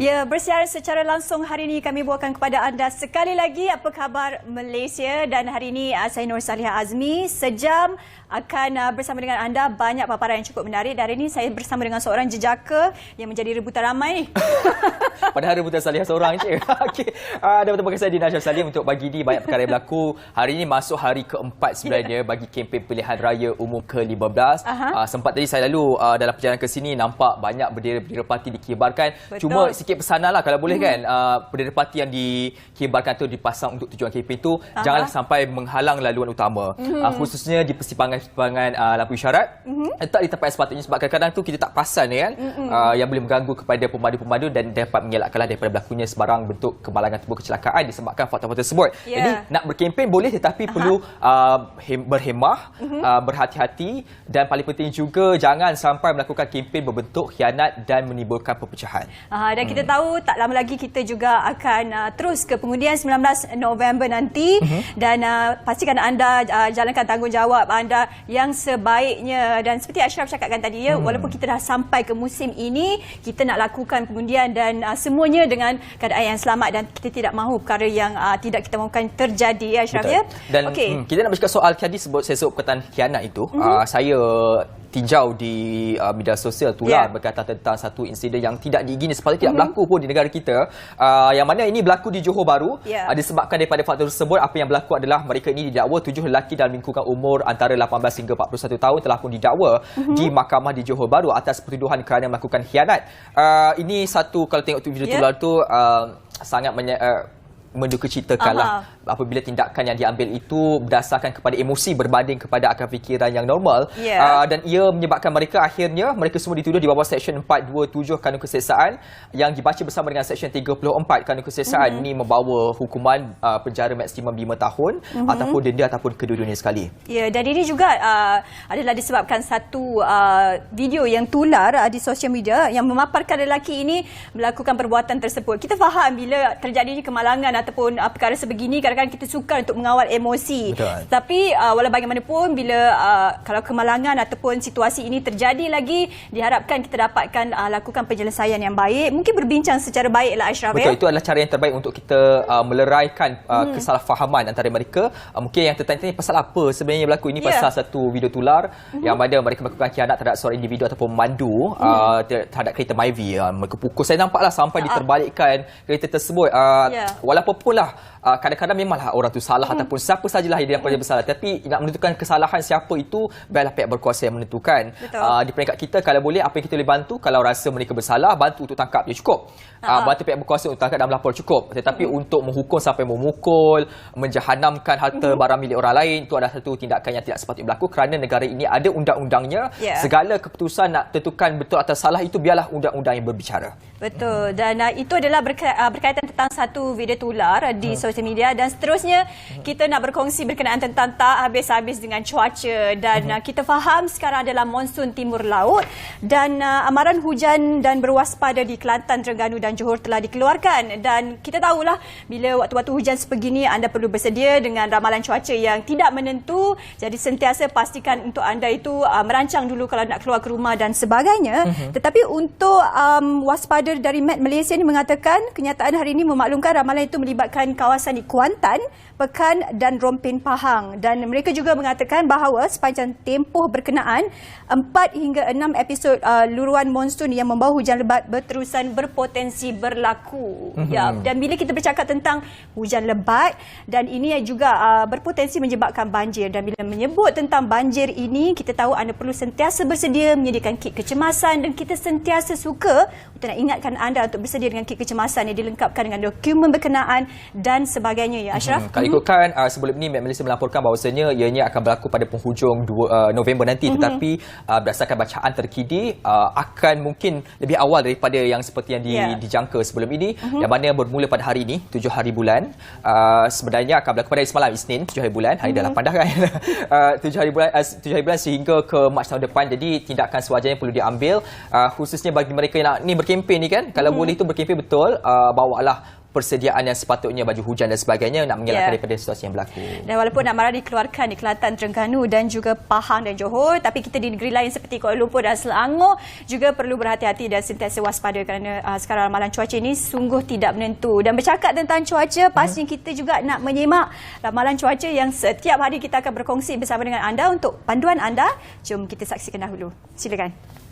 Ya, bersiaran secara langsung hari ini kami bawakan kepada anda sekali lagi apa khabar Malaysia, dan hari ini saya Nur Saliha Azmi sejam akan bersama dengan anda banyak paparan yang cukup menarik. Dan hari ini saya bersama dengan seorang jejaka yang menjadi rebutan ramai. Padahal rebutan Saliha seorang je. Okey. Dan bersama saya Dina Syaf Salim untuk bagi di banyak perkara yang berlaku. Hari ini masuk hari keempat sebenarnya bagi kempen pilihan raya umum ke-15. Sempat tadi saya lalu dalam perjalanan ke sini nampak banyak bendera-bendera parti dikibarkan. Betul. Cuma sikit pesanan lah kalau boleh kan, bendera parti yang dikibarkan tu dipasang untuk tujuan kempen tu janganlah sampai menghalang laluan utama, khususnya di persimpangan lampu isyarat, letak di tempat yang sepatutnya, sebab kadang-kadang tu kita tak perasan kan, yang boleh mengganggu kepada pemandu-pemandu dan dapat mengelakkanlah daripada berlakunya sebarang bentuk kemalangan ataupun kecelakaan disebabkan faktor-faktor tersebut. Jadi nak berkempen boleh, tetapi perlu berhemah, berhati-hati, dan paling penting juga jangan sampai melakukan kempen berbentuk khianat dan menimbulkan perpecahan. Dan kita tahu tak lama lagi kita juga akan terus ke pengundian 19 November nanti, dan pastikan anda jalankan tanggungjawab anda yang sebaiknya. Dan seperti Ashraf cakapkan tadi, walaupun kita dah sampai ke musim ini, kita nak lakukan pengundian dan semuanya dengan keadaan yang selamat, dan kita tidak mahu perkara yang tidak kita mahukan terjadi, ya Ashraf. Ya? Dan kita nak bercakap soal tadi saya sebut perkataan khianat itu. Saya tinjau di media sosial tular berkata tentang satu insiden yang tidak diingini, sepatutnya tidak berlaku pun di negara kita, yang mana ini berlaku di Johor Bahru. Disebabkan daripada faktor tersebut, apa yang berlaku adalah mereka ini didakwa 7 lelaki dalam lingkungan umur antara 18 hingga 41 tahun telah pun didakwa di mahkamah di Johor Bahru atas pertuduhan kerana melakukan khianat. Ini satu, kalau tengok video tular tu sangat mendukacitakanlah apabila tindakan yang diambil itu berdasarkan kepada emosi berbanding kepada akal fikiran yang normal, dan ia menyebabkan mereka semua dituduh di bawah Seksyen 427 Kanun Keseksaan yang dibaca bersama dengan Seksyen 34 Kanun Keseksaan. Ini membawa hukuman penjara maksimum 5 tahun ataupun denda ataupun kedua-duanya sekali. Ya, dan ini juga adalah disebabkan satu video yang tular di sosial media yang memaparkan lelaki ini melakukan perbuatan tersebut. Kita faham bila terjadi kemalangan ataupun perkara sebegini, kadang-kadang kita sukar untuk mengawal emosi. Betul. Tapi walau bagaimanapun, bila kalau kemalangan ataupun situasi ini terjadi lagi, diharapkan kita dapatkan lakukan penyelesaian yang baik. Mungkin berbincang secara baiklah, Ashraf. Betul, itu adalah cara yang terbaik untuk kita meleraikan kesalahfahaman antara mereka. Mungkin yang tertanya pasal apa sebenarnya berlaku. Ini pasal satu video tular yang mana mereka melakukan khianat terhadap seorang individu ataupun memandu terhadap kereta Myvi. Mereka pukul, saya nampaklah sampai diterbalikkan kereta tersebut. Walaupun lah kadang-kadang memanglah orang tu salah ataupun siapa sajalah yang dia bersalah, tapi nak menentukan kesalahan siapa itu biarlah pihak berkuasa yang menentukan. Di peringkat kita, kalau boleh apa yang kita boleh bantu, kalau rasa mereka bersalah, bantu untuk tangkap dia cukup. Bantu pihak berkuasa untuk tangkap dan melapor cukup. Tetapi untuk menghukum sampai memukul, menjahanamkan harta barang milik orang lain, itu adalah satu tindakan yang tidak sepatutnya berlaku, kerana negara ini ada undang-undangnya. Segala keputusan nak tentukan betul atau salah itu biarlah undang-undang yang berbicara. Betul. Dan itu adalah berkaitan tentang satu video tular di sosial media. Dan seterusnya kita nak berkongsi berkenaan tentang tak habis-habis dengan cuaca. Dan kita faham sekarang adalah monsun timur laut, dan amaran hujan dan berwaspada di Kelantan, Terengganu dan Johor telah dikeluarkan. Dan kita tahulah bila waktu-waktu hujan sebegini, anda perlu bersedia dengan ramalan cuaca yang tidak menentu. Jadi sentiasa pastikan untuk anda itu merancang dulu kalau nak keluar ke rumah dan sebagainya. Tetapi untuk waspada dari Met Malaysia ini mengatakan kenyataan hari ini memaklumkan ramalan itu melibatkan kawasan di Kuantan, Pekan dan Rompin Pahang. Dan mereka juga mengatakan bahawa sepanjang tempoh berkenaan 4 hingga 6 episod luruan monsun yang membawa hujan lebat berterusan berpotensi berlaku. Dan bila kita bercakap tentang hujan lebat, dan ini juga berpotensi menyebabkan banjir. Dan bila menyebut tentang banjir ini, kita tahu anda perlu sentiasa bersedia menyediakan kit kecemasan, dan kita sentiasa suka untuk nak ingatkan anda untuk bersedia dengan kit kecemasan yang dilengkapkan dengan dokumen berkenaan dan sebagainya, ya Ashraf. Kalau ikutkan sebelum ini Met Malaysia melaporkan bahawasanya ianya akan berlaku pada penghujung November nanti, tetapi berdasarkan bacaan terkini akan mungkin lebih awal daripada yang seperti yang dijangka sebelum ini, yang mana bermula pada hari ini 7 hari bulan. Sebenarnya akan berlaku pada semalam Isnin 7 hari bulan, hari dah 8 dah kan. 7 hari bulan sehingga ke Mac tahun depan. Jadi tindakan sewajarnya perlu diambil, khususnya bagi mereka yang nak ni berkempen ni kan. Kalau boleh tu berkempen betul, bawalah persediaan yang sepatutnya, baju hujan dan sebagainya, nak mengelakkan daripada situasi yang berlaku. Dan walaupun amarah dikeluarkan di Kelantan, Terengganu dan juga Pahang dan Johor, tapi kita di negeri lain seperti Kuala Lumpur dan Selangor juga perlu berhati-hati dan sentiasa waspada kerana sekarang ramalan cuaca ini sungguh tidak menentu. Dan bercakap tentang cuaca, pastinya kita juga nak menyimak ramalan cuaca yang setiap hari kita akan berkongsi bersama dengan anda untuk panduan anda. Jom kita saksikan dahulu. Silakan.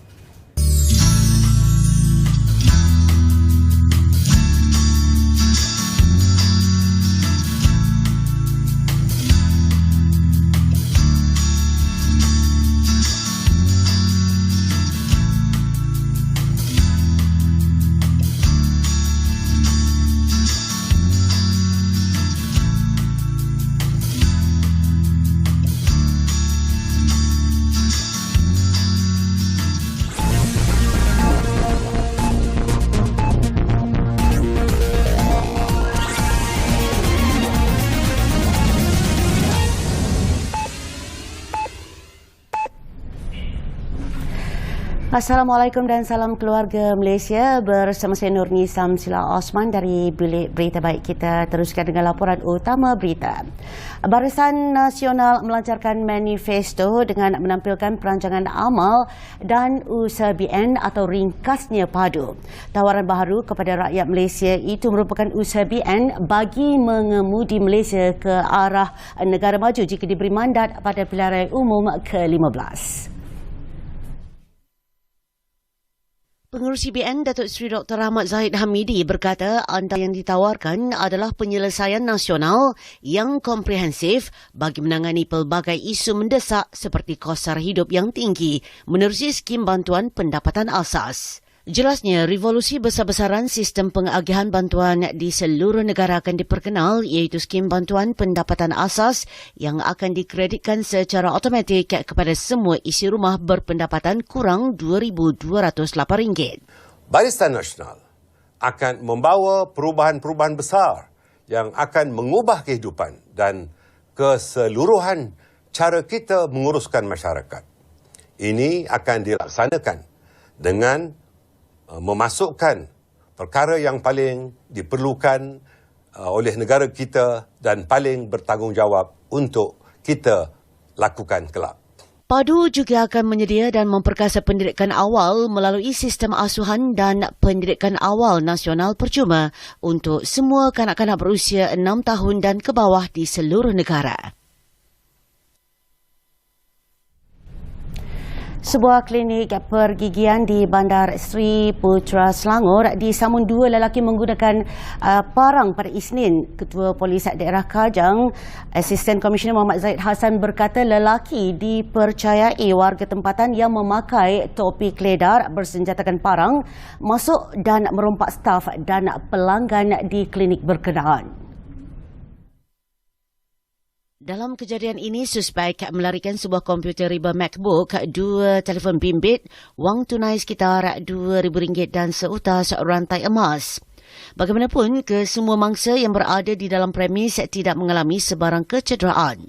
Assalamualaikum dan salam keluarga Malaysia. Bersama saya Nurni Samsila Osman dari Bilik Berita Baik. Kita teruskan dengan laporan utama berita. Barisan Nasional melancarkan manifesto dengan menampilkan perancangan amal dan usaha BN atau ringkasnya PADU. Tawaran baharu kepada rakyat Malaysia itu merupakan usaha BN bagi mengemudi Malaysia ke arah negara maju jika diberi mandat pada pilihan raya umum ke-15. Pengerusi BN Datuk Seri Dr. Ahmad Zahid Hamidi berkata antara yang ditawarkan adalah penyelesaian nasional yang komprehensif bagi menangani pelbagai isu mendesak seperti kos sara hidup yang tinggi menerusi skim bantuan pendapatan asas. Jelasnya, revolusi besar-besaran sistem pengagihan bantuan di seluruh negara akan diperkenal iaitu skim bantuan pendapatan asas yang akan dikreditkan secara automatik kepada semua isi rumah berpendapatan kurang RM2,208. Barisan Nasional akan membawa perubahan-perubahan besar yang akan mengubah kehidupan dan keseluruhan cara kita menguruskan masyarakat. Ini akan dilaksanakan dengan memasukkan perkara yang paling diperlukan oleh negara kita dan paling bertanggungjawab untuk kita lakukan kelak. PADU juga akan menyedia dan memperkasa pendidikan awal melalui sistem asuhan dan pendidikan awal nasional percuma untuk semua kanak-kanak berusia 6 tahun dan ke bawah di seluruh negara. Sebuah klinik pergigian di Bandar Seri Putra Selangor disambung dua lelaki menggunakan parang pada Isnin. Ketua Polis Daerah Kajang, Asisten Komisioner Muhammad Zaid Hassan berkata lelaki dipercayai warga tempatan yang memakai topi keledar bersenjatakan parang masuk dan merompak staf dan pelanggan di klinik berkenaan. Dalam kejadian ini, suspek melarikan sebuah komputer riba MacBook, dua telefon bimbit, wang tunai sekitar RM2,000 dan seutas rantai emas. Bagaimanapun, kesemua mangsa yang berada di dalam premis tidak mengalami sebarang kecederaan.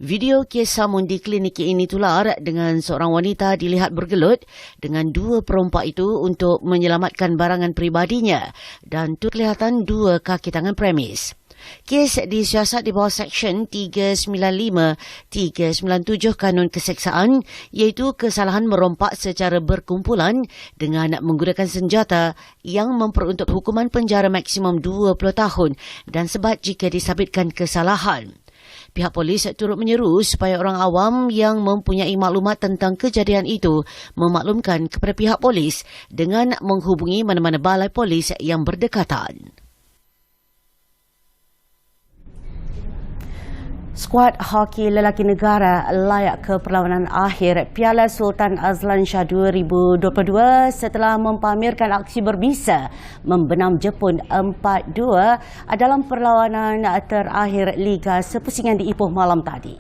Video kes samun di klinik ini tular dengan seorang wanita dilihat bergelut dengan dua perompak itu untuk menyelamatkan barangan peribadinya dan tu kelihatan dua kaki tangan premis. Kes disiasat di bawah Seksyen 395-397 Kanun Keseksaan iaitu kesalahan merompak secara berkumpulan dengan menggunakan senjata yang memperuntuk hukuman penjara maksimum 20 tahun dan sebat jika disabitkan kesalahan. Pihak polis turut menyeru supaya orang awam yang mempunyai maklumat tentang kejadian itu memaklumkan kepada pihak polis dengan menghubungi mana-mana balai polis yang berdekatan. Skuad hoki lelaki negara layak ke perlawanan akhir Piala Sultan Azlan Shah 2022 setelah mempamerkan aksi berbisa membenam Jepun 4-2 dalam perlawanan terakhir Liga Sepusingan di Ipoh malam tadi.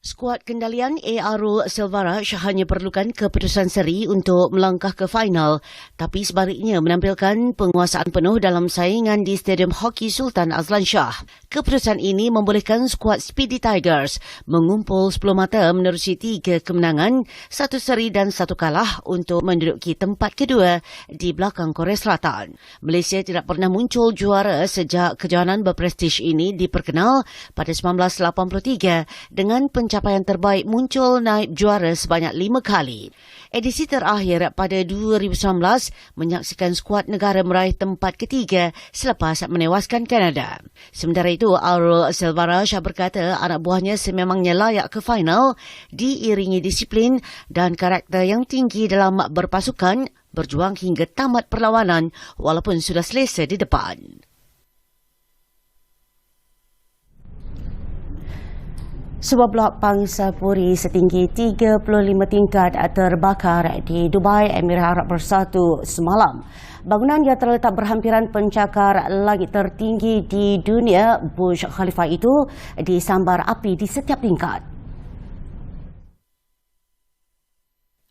Skuad kendalian ARO Silvaraj hanya perlukan keputusan seri untuk melangkah ke final, tapi sebaliknya menampilkan penguasaan penuh dalam saingan di Stadium Hoki Sultan Azlan Shah. Keputusan ini membolehkan skuad Speedy Tigers mengumpul 10 mata menerusi 3 kemenangan, 1 seri dan 1 kalah untuk menduduki tempat kedua di belakang Korea Selatan. Malaysia tidak pernah muncul juara sejak kejohanan berprestij ini diperkenal pada 1983 dengan pencapaian terbaik muncul naib juara sebanyak 5 kali. Edisi terakhir pada 2019 menyaksikan skuad negara meraih tempat ketiga selepas menewaskan Kanada. Sementara itu, ARO Silvaraj berkata anak buahnya sememangnya layak ke final diiringi disiplin dan karakter yang tinggi dalam berpasukan, berjuang hingga tamat perlawanan walaupun sudah selesa di depan. Sebuah blok pangsapuri setinggi 35 tingkat terbakar di Dubai, Emirat Arab Bersatu semalam. Bangunan yang terletak berhampiran pencakar langit tertinggi di dunia, Burj Khalifa itu disambar api di setiap tingkat.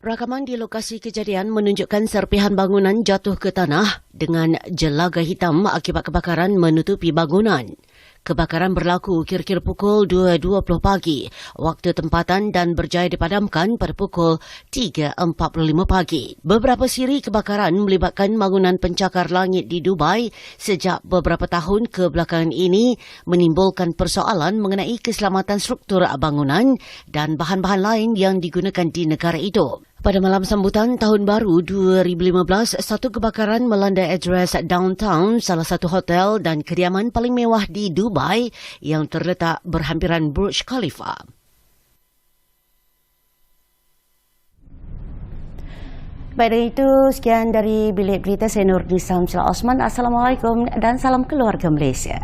Rakaman di lokasi kejadian menunjukkan serpihan bangunan jatuh ke tanah dengan jelaga hitam akibat kebakaran menutupi bangunan. Kebakaran berlaku kira-kira pukul 2.20 pagi waktu tempatan dan berjaya dipadamkan pada pukul 3.45 pagi. Beberapa siri kebakaran melibatkan bangunan pencakar langit di Dubai sejak beberapa tahun kebelakangan ini menimbulkan persoalan mengenai keselamatan struktur bangunan dan bahan-bahan lain yang digunakan di negara itu. Pada malam sambutan Tahun Baru 2015, satu kebakaran melanda adres downtown salah satu hotel dan kediaman paling mewah di Dubai yang terletak berhampiran Burj Khalifa. Baik, dari itu sekian dari Bilik Berita. Saya Nurdin Samsul Osman. Assalamualaikum dan salam keluarga Malaysia.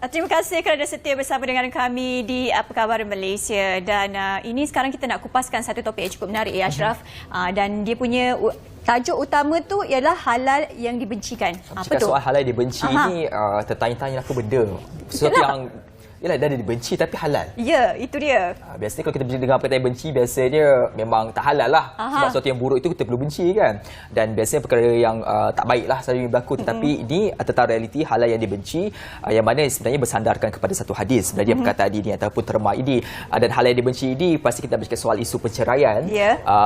Terima kasih kerana setia bersama dengan kami di Apa Khabar Malaysia. Dan ini sekarang kita nak kupaskan satu topik yang cukup menarik, ya Ashraf. Dan dia punya tajuk utama tu ialah halal yang dibencikan. Apa tu? Soal halal yang dibenci ni tertanya-tanya apa benda. Sesuatu yang dah dibenci tapi halal. Ya, itu dia. Biasanya kalau kita dengar perkataan benci, biasanya memang tak halal lah. Sebab sesuatu yang buruk itu kita perlu benci kan. Dan biasanya perkara yang tak baik lah selalu berlaku. Tetapi ini tentang realiti halal yang dibenci, yang mana sebenarnya bersandarkan kepada satu hadis dari perkataan ini ataupun terma ini. Dan halal yang dibenci ini pasti kita bercakap soal isu perceraian.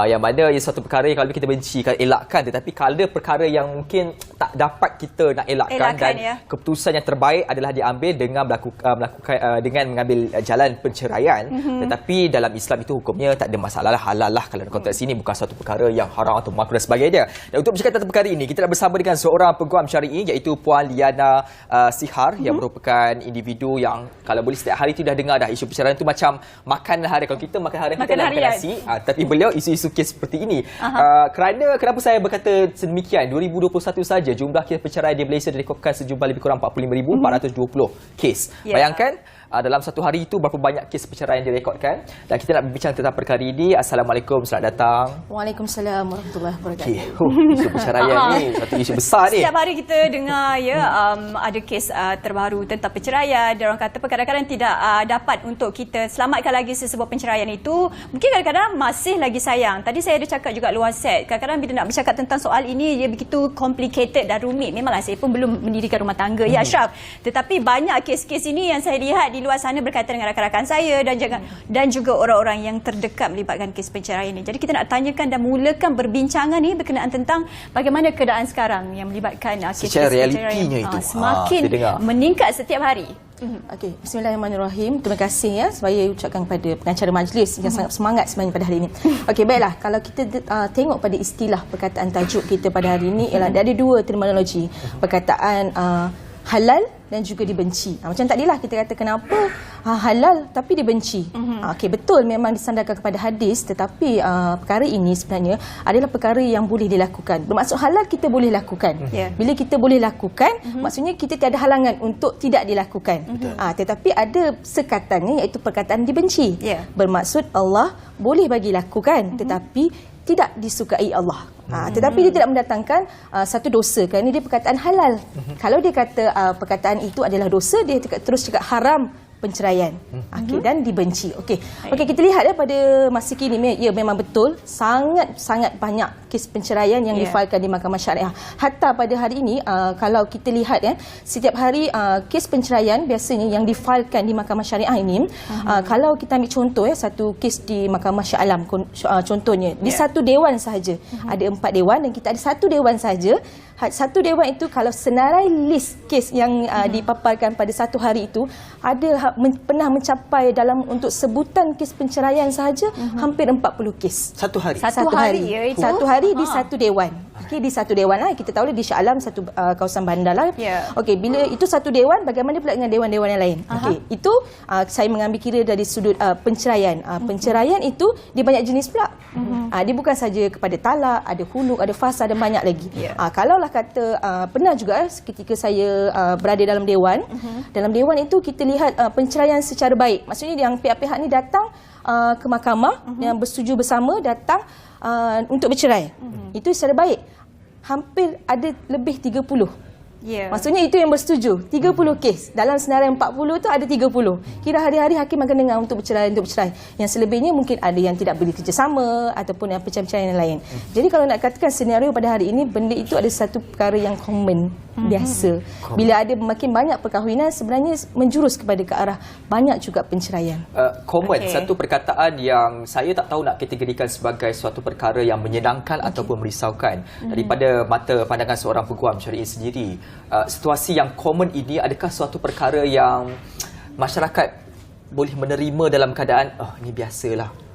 Yang mana ia satu perkara yang kalau kita benci, kita elakkan. Tetapi kalau perkara yang mungkin tak dapat kita nak elakkan dan keputusan yang terbaik adalah diambil dengan dengan mengambil jalan penceraian. Tetapi dalam Islam itu hukumnya tak ada masalah lah, halal lah kalau dalam konteks ini, bukan satu perkara yang haram atau makruh dan sebagainya. Dan untuk bercakap tentang perkara ini, kita nak bersama dengan seorang peguam syar'i iaitu Puan Liana Sihar yang merupakan individu yang kalau boleh setiap hari tu dah dengar dah isu perceraian tu macam makan hari. Kalau kita makan hari kita makan nasi, tapi beliau isu-isu kes seperti ini. Kenapa saya berkata sedemikian? 2021 saja jumlah kes perceraian di Malaysia direkodkan sejumlah lebih kurang 45,420 kes. Bayangkan dalam satu hari itu berapa banyak kes perceraian direkodkan. Dan kita nak berbincang tentang perkara ini. Assalamualaikum, selamat datang. Waalaikumsalam warahmatullahi wabarakatuh. Isu perceraian ni satu isu besar ni. Setiap hari kita dengar ada kes terbaru tentang perceraian. Dia orang kata kadang-kadang tidak dapat untuk kita selamatkan lagi sesebuah perceraian itu. Mungkin kadang-kadang masih lagi sayang. Tadi saya ada cakap juga luar set. Kadang-kadang bila nak bercakap tentang soal ini, dia begitu complicated dan rumit. Memanglah saya pun belum mendirikan rumah tangga, ya Ashraf. Tetapi banyak kes-kes ini yang saya lihat di luar sana berkaitan dengan rakan-rakan saya dan juga orang-orang yang terdekat melibatkan kes perceraian ini. Jadi kita nak tanyakan dan mulakan berbincangan ni berkenaan tentang bagaimana keadaan sekarang yang melibatkan kes perceraian semakin meningkat setiap hari. Okey, bismillahirrahmanirrahim. Terima kasih ya saya ucapkan kepada pengacara majlis yang sangat semangat sebenarnya pada hari ini. Okey, baiklah, kalau kita tengok pada istilah perkataan tajuk kita pada hari ini ialah ada dua terminologi. Perkataan halal dan juga dibenci. Macam tadilah kita kata kenapa halal tapi dibenci. Okey, betul memang disandarkan kepada hadis, tetapi perkara ini sebenarnya adalah perkara yang boleh dilakukan. Bermaksud halal kita boleh lakukan. Bila kita boleh lakukan, maksudnya kita tiada halangan untuk tidak dilakukan. Tetapi ada sekatannya, iaitu perkataan dibenci. Bermaksud Allah boleh bagi lakukan, tetapi tidak disukai Allah. Tetapi dia tidak mendatangkan satu dosa, kerana dia perkataan halal. Kalau dia kata perkataan itu adalah dosa, dia terus cakap haram penceraian. Dan dibenci. Okey, kita lihat pada masa kini, ya memang betul sangat banyak kes penceraian yang difailkan di mahkamah syariah. Hatta pada hari ini kalau kita lihat setiap hari kes penceraian biasanya yang difailkan di mahkamah syariah ini, kalau kita ambil contoh satu kes di mahkamah Shah Alam contohnya, di satu dewan sahaja ada 4 dewan dan kita ada satu dewan sahaja. Satu dewan itu kalau senarai list kes yang dipaparkan pada satu hari itu ada pernah mencapai dalam untuk sebutan kes penceraian sahaja hampir 40 kes. Satu hari? Satu hari di satu dewan. Okey, di satu dewan lah. Kita tahu di Shah Alam satu kawasan bandar lah. Okey, bila itu satu dewan, bagaimana pula dengan dewan-dewan yang lain? Okey, itu saya mengambil kira dari sudut penceraian. Penceraian itu dia banyak jenis pula. Dia bukan saja kepada talak, ada huluk, ada fasa, ada banyak lagi. Kalaulah kata pernah juga ketika saya berada dalam dewan, dalam dewan itu kita lihat penceraian secara baik. Maksudnya yang pihak-pihak ni datang ke mahkamah yang bersetuju bersama datang untuk bercerai. Itu secara baik. Hampir ada lebih 30. Maksudnya itu yang bersetuju. 30 kes. Dalam senarai 40 tu ada 30. Kira hari-hari hakim akan dengar untuk bercerai. Yang selebihnya mungkin ada yang tidak boleh kerjasama ataupun yang perceraian yang lain. Jadi kalau nak katakan senario pada hari ini, benda itu ada satu perkara yang common, biasa. Bila ada makin banyak perkahwinan, sebenarnya menjurus kepada ke arah banyak juga penceraian. Common, satu perkataan yang saya tak tahu nak kategorikan sebagai suatu perkara yang menyenangkan ataupun merisaukan. Daripada mata pandangan seorang peguam syari'i sendiri, situasi yang common ini adakah suatu perkara yang masyarakat boleh menerima dalam keadaan ini biasalah?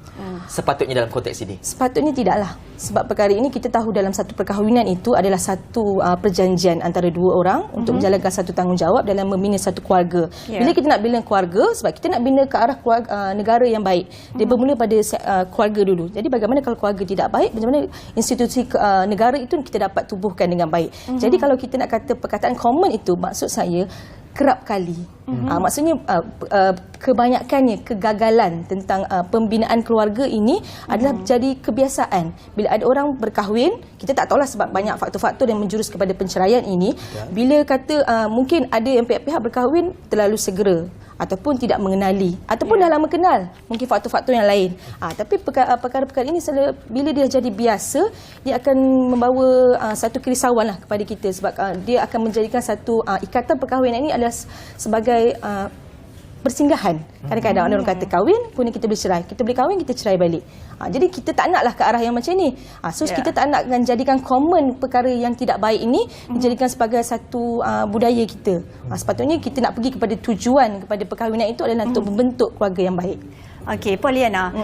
Sepatutnya dalam konteks ini? Sepatutnya tidaklah. Sebab perkara ini kita tahu dalam satu perkahwinan itu adalah satu perjanjian antara dua orang untuk menjalankan satu tanggungjawab dalam membina satu keluarga. Bila kita nak bina keluarga, sebab kita nak bina ke arah keluarga, negara yang baik, dia bermula pada keluarga dulu. Jadi bagaimana kalau keluarga tidak baik, bagaimana institusi negara itu kita dapat tubuhkan dengan baik. Jadi kalau kita nak kata perkataan common itu, maksud saya kerap kali. Maksudnya kebanyakannya kegagalan tentang pembinaan keluarga ini adalah jadi kebiasaan. Bila ada orang berkahwin, kita tak tahulah sebab banyak faktor-faktor yang menjurus kepada penceraian ini. Bila kata mungkin ada yang pihak-pihak berkahwin terlalu segera ataupun tidak mengenali ataupun dah lama kenal, mungkin faktor-faktor yang lain. Tapi perkara-perkara ini bila dia jadi biasa, dia akan membawa satu kerisauan lah kepada kita sebab dia akan menjadikan satu ikatan perkahwinan ini adalah sebagai persinggahan. Kadang-kadang orang kata kahwin, kemudian kita boleh cerai. Kita boleh kahwin, kita cerai balik. Jadi kita tak naklah ke arah yang macam ni. Kita tak nak jadikan common perkara yang tidak baik ini dijadikan sebagai satu budaya kita. Sepatutnya kita nak pergi kepada tujuan kepada perkahwinan itu adalah untuk membentuk keluarga yang baik. Okey, Poliana.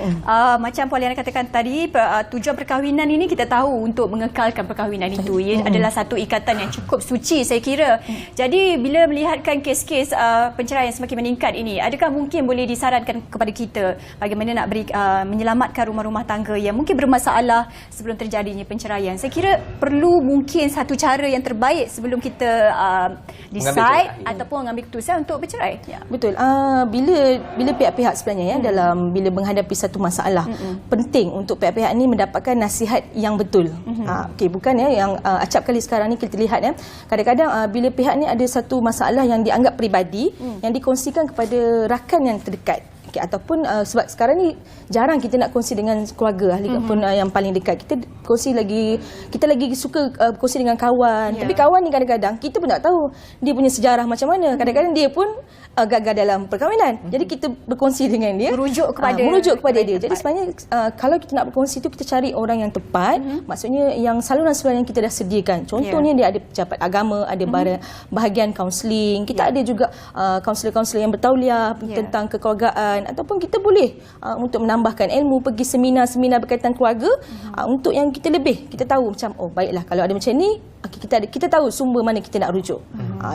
Macam Poliana katakan tadi, tujuan perkahwinan ini kita tahu untuk mengekalkan perkahwinan itu. Ia adalah satu ikatan yang cukup suci, saya kira. Jadi, bila melihatkan kes-kes penceraian semakin meningkat ini, adakah mungkin boleh disarankan kepada kita bagaimana nak menyelamatkan rumah-rumah tangga yang mungkin bermasalah sebelum terjadinya penceraian? Saya kira perlu mungkin satu cara yang terbaik sebelum kita decide ataupun mengambil keputusan untuk bercerai. Betul. Bila pihak-pihak sebenarnya bila menghadapi satu masalah, penting untuk pihak-pihak ini mendapatkan nasihat yang betul. Bukan yang acap kali sekarang ni kita lihat kadang-kadang bila pihak ni ada satu masalah yang dianggap peribadi, yang dikongsikan kepada rakan yang terdekat. Ataupun sebab sekarang ni jarang kita nak kongsi dengan keluarga ahli pun yang paling dekat. Kita lagi suka kongsi dengan kawan. Tapi kawan ni kadang-kadang kita pun tak tahu dia punya sejarah macam mana. Kadang-kadang dia pun gagal dalam perkahwinan. Jadi kita berkongsi dengan dia, merujuk kepada dia. Jadi sebenarnya kalau kita nak berkongsi tu, kita cari orang yang tepat. Maksudnya yang saluran-saluran yang kita dah sediakan. Contohnya dia ada pejabat agama, ada bahagian kaunseling. Kita ada juga kaunselor-kaunselor yang bertauliah tentang kekeluargaan, kawan ataupun kita boleh untuk menambahkan ilmu, pergi seminar-seminar berkaitan keluarga untuk yang kita lebih kita tahu macam baiklah kalau ada macam ni kita tahu sumber mana kita nak rujuk.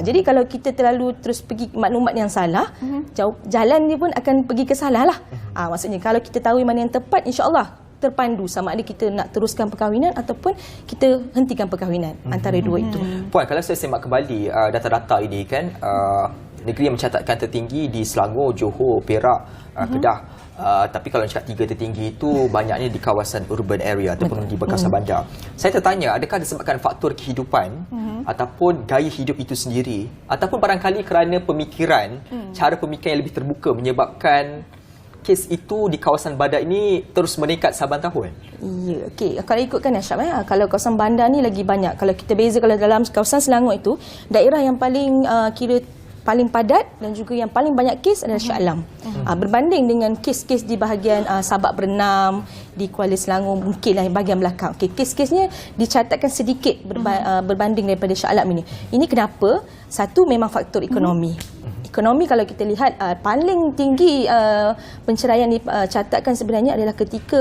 Jadi kalau kita terlalu terus pergi maklumat yang salah, jalan dia pun akan pergi ke salah lah. Maksudnya kalau kita tahu mana yang tepat, insya-Allah terpandu sama ada kita nak teruskan perkahwinan ataupun kita hentikan perkahwinan antara dua itu. Puan, kalau saya semak kembali data-data ini kan, negeri yang mencatatkan tertinggi di Selangor, Johor, Perak, Kedah. Tapi kalau cakap 3 tertinggi itu banyaknya di kawasan urban area ataupun di kawasan bandar. Saya tertanya, adakah disebabkan faktor kehidupan ataupun gaya hidup itu sendiri ataupun barangkali kerana pemikiran, cara pemikiran yang lebih terbuka menyebabkan kes itu di kawasan bandar ini terus meningkat saban tahun? Ya, okey. Kalau ikutkan Ashraf, kalau kawasan bandar ni lagi banyak. Kalau kita beza, kalau dalam kawasan Selangor itu, daerah yang paling paling padat dan juga yang paling banyak kes adalah Shah Alam. Berbanding dengan kes-kes di bahagian Sabak Bernam, di Kuala Selangor, mungkinlah bahagian belakang. Okay, kes-kesnya dicatatkan sedikit berbanding daripada Shah Alam ini. Ini kenapa? Satu, memang faktor ekonomi. Ekonomi kalau kita lihat paling tinggi penceraian dicatatkan sebenarnya adalah ketika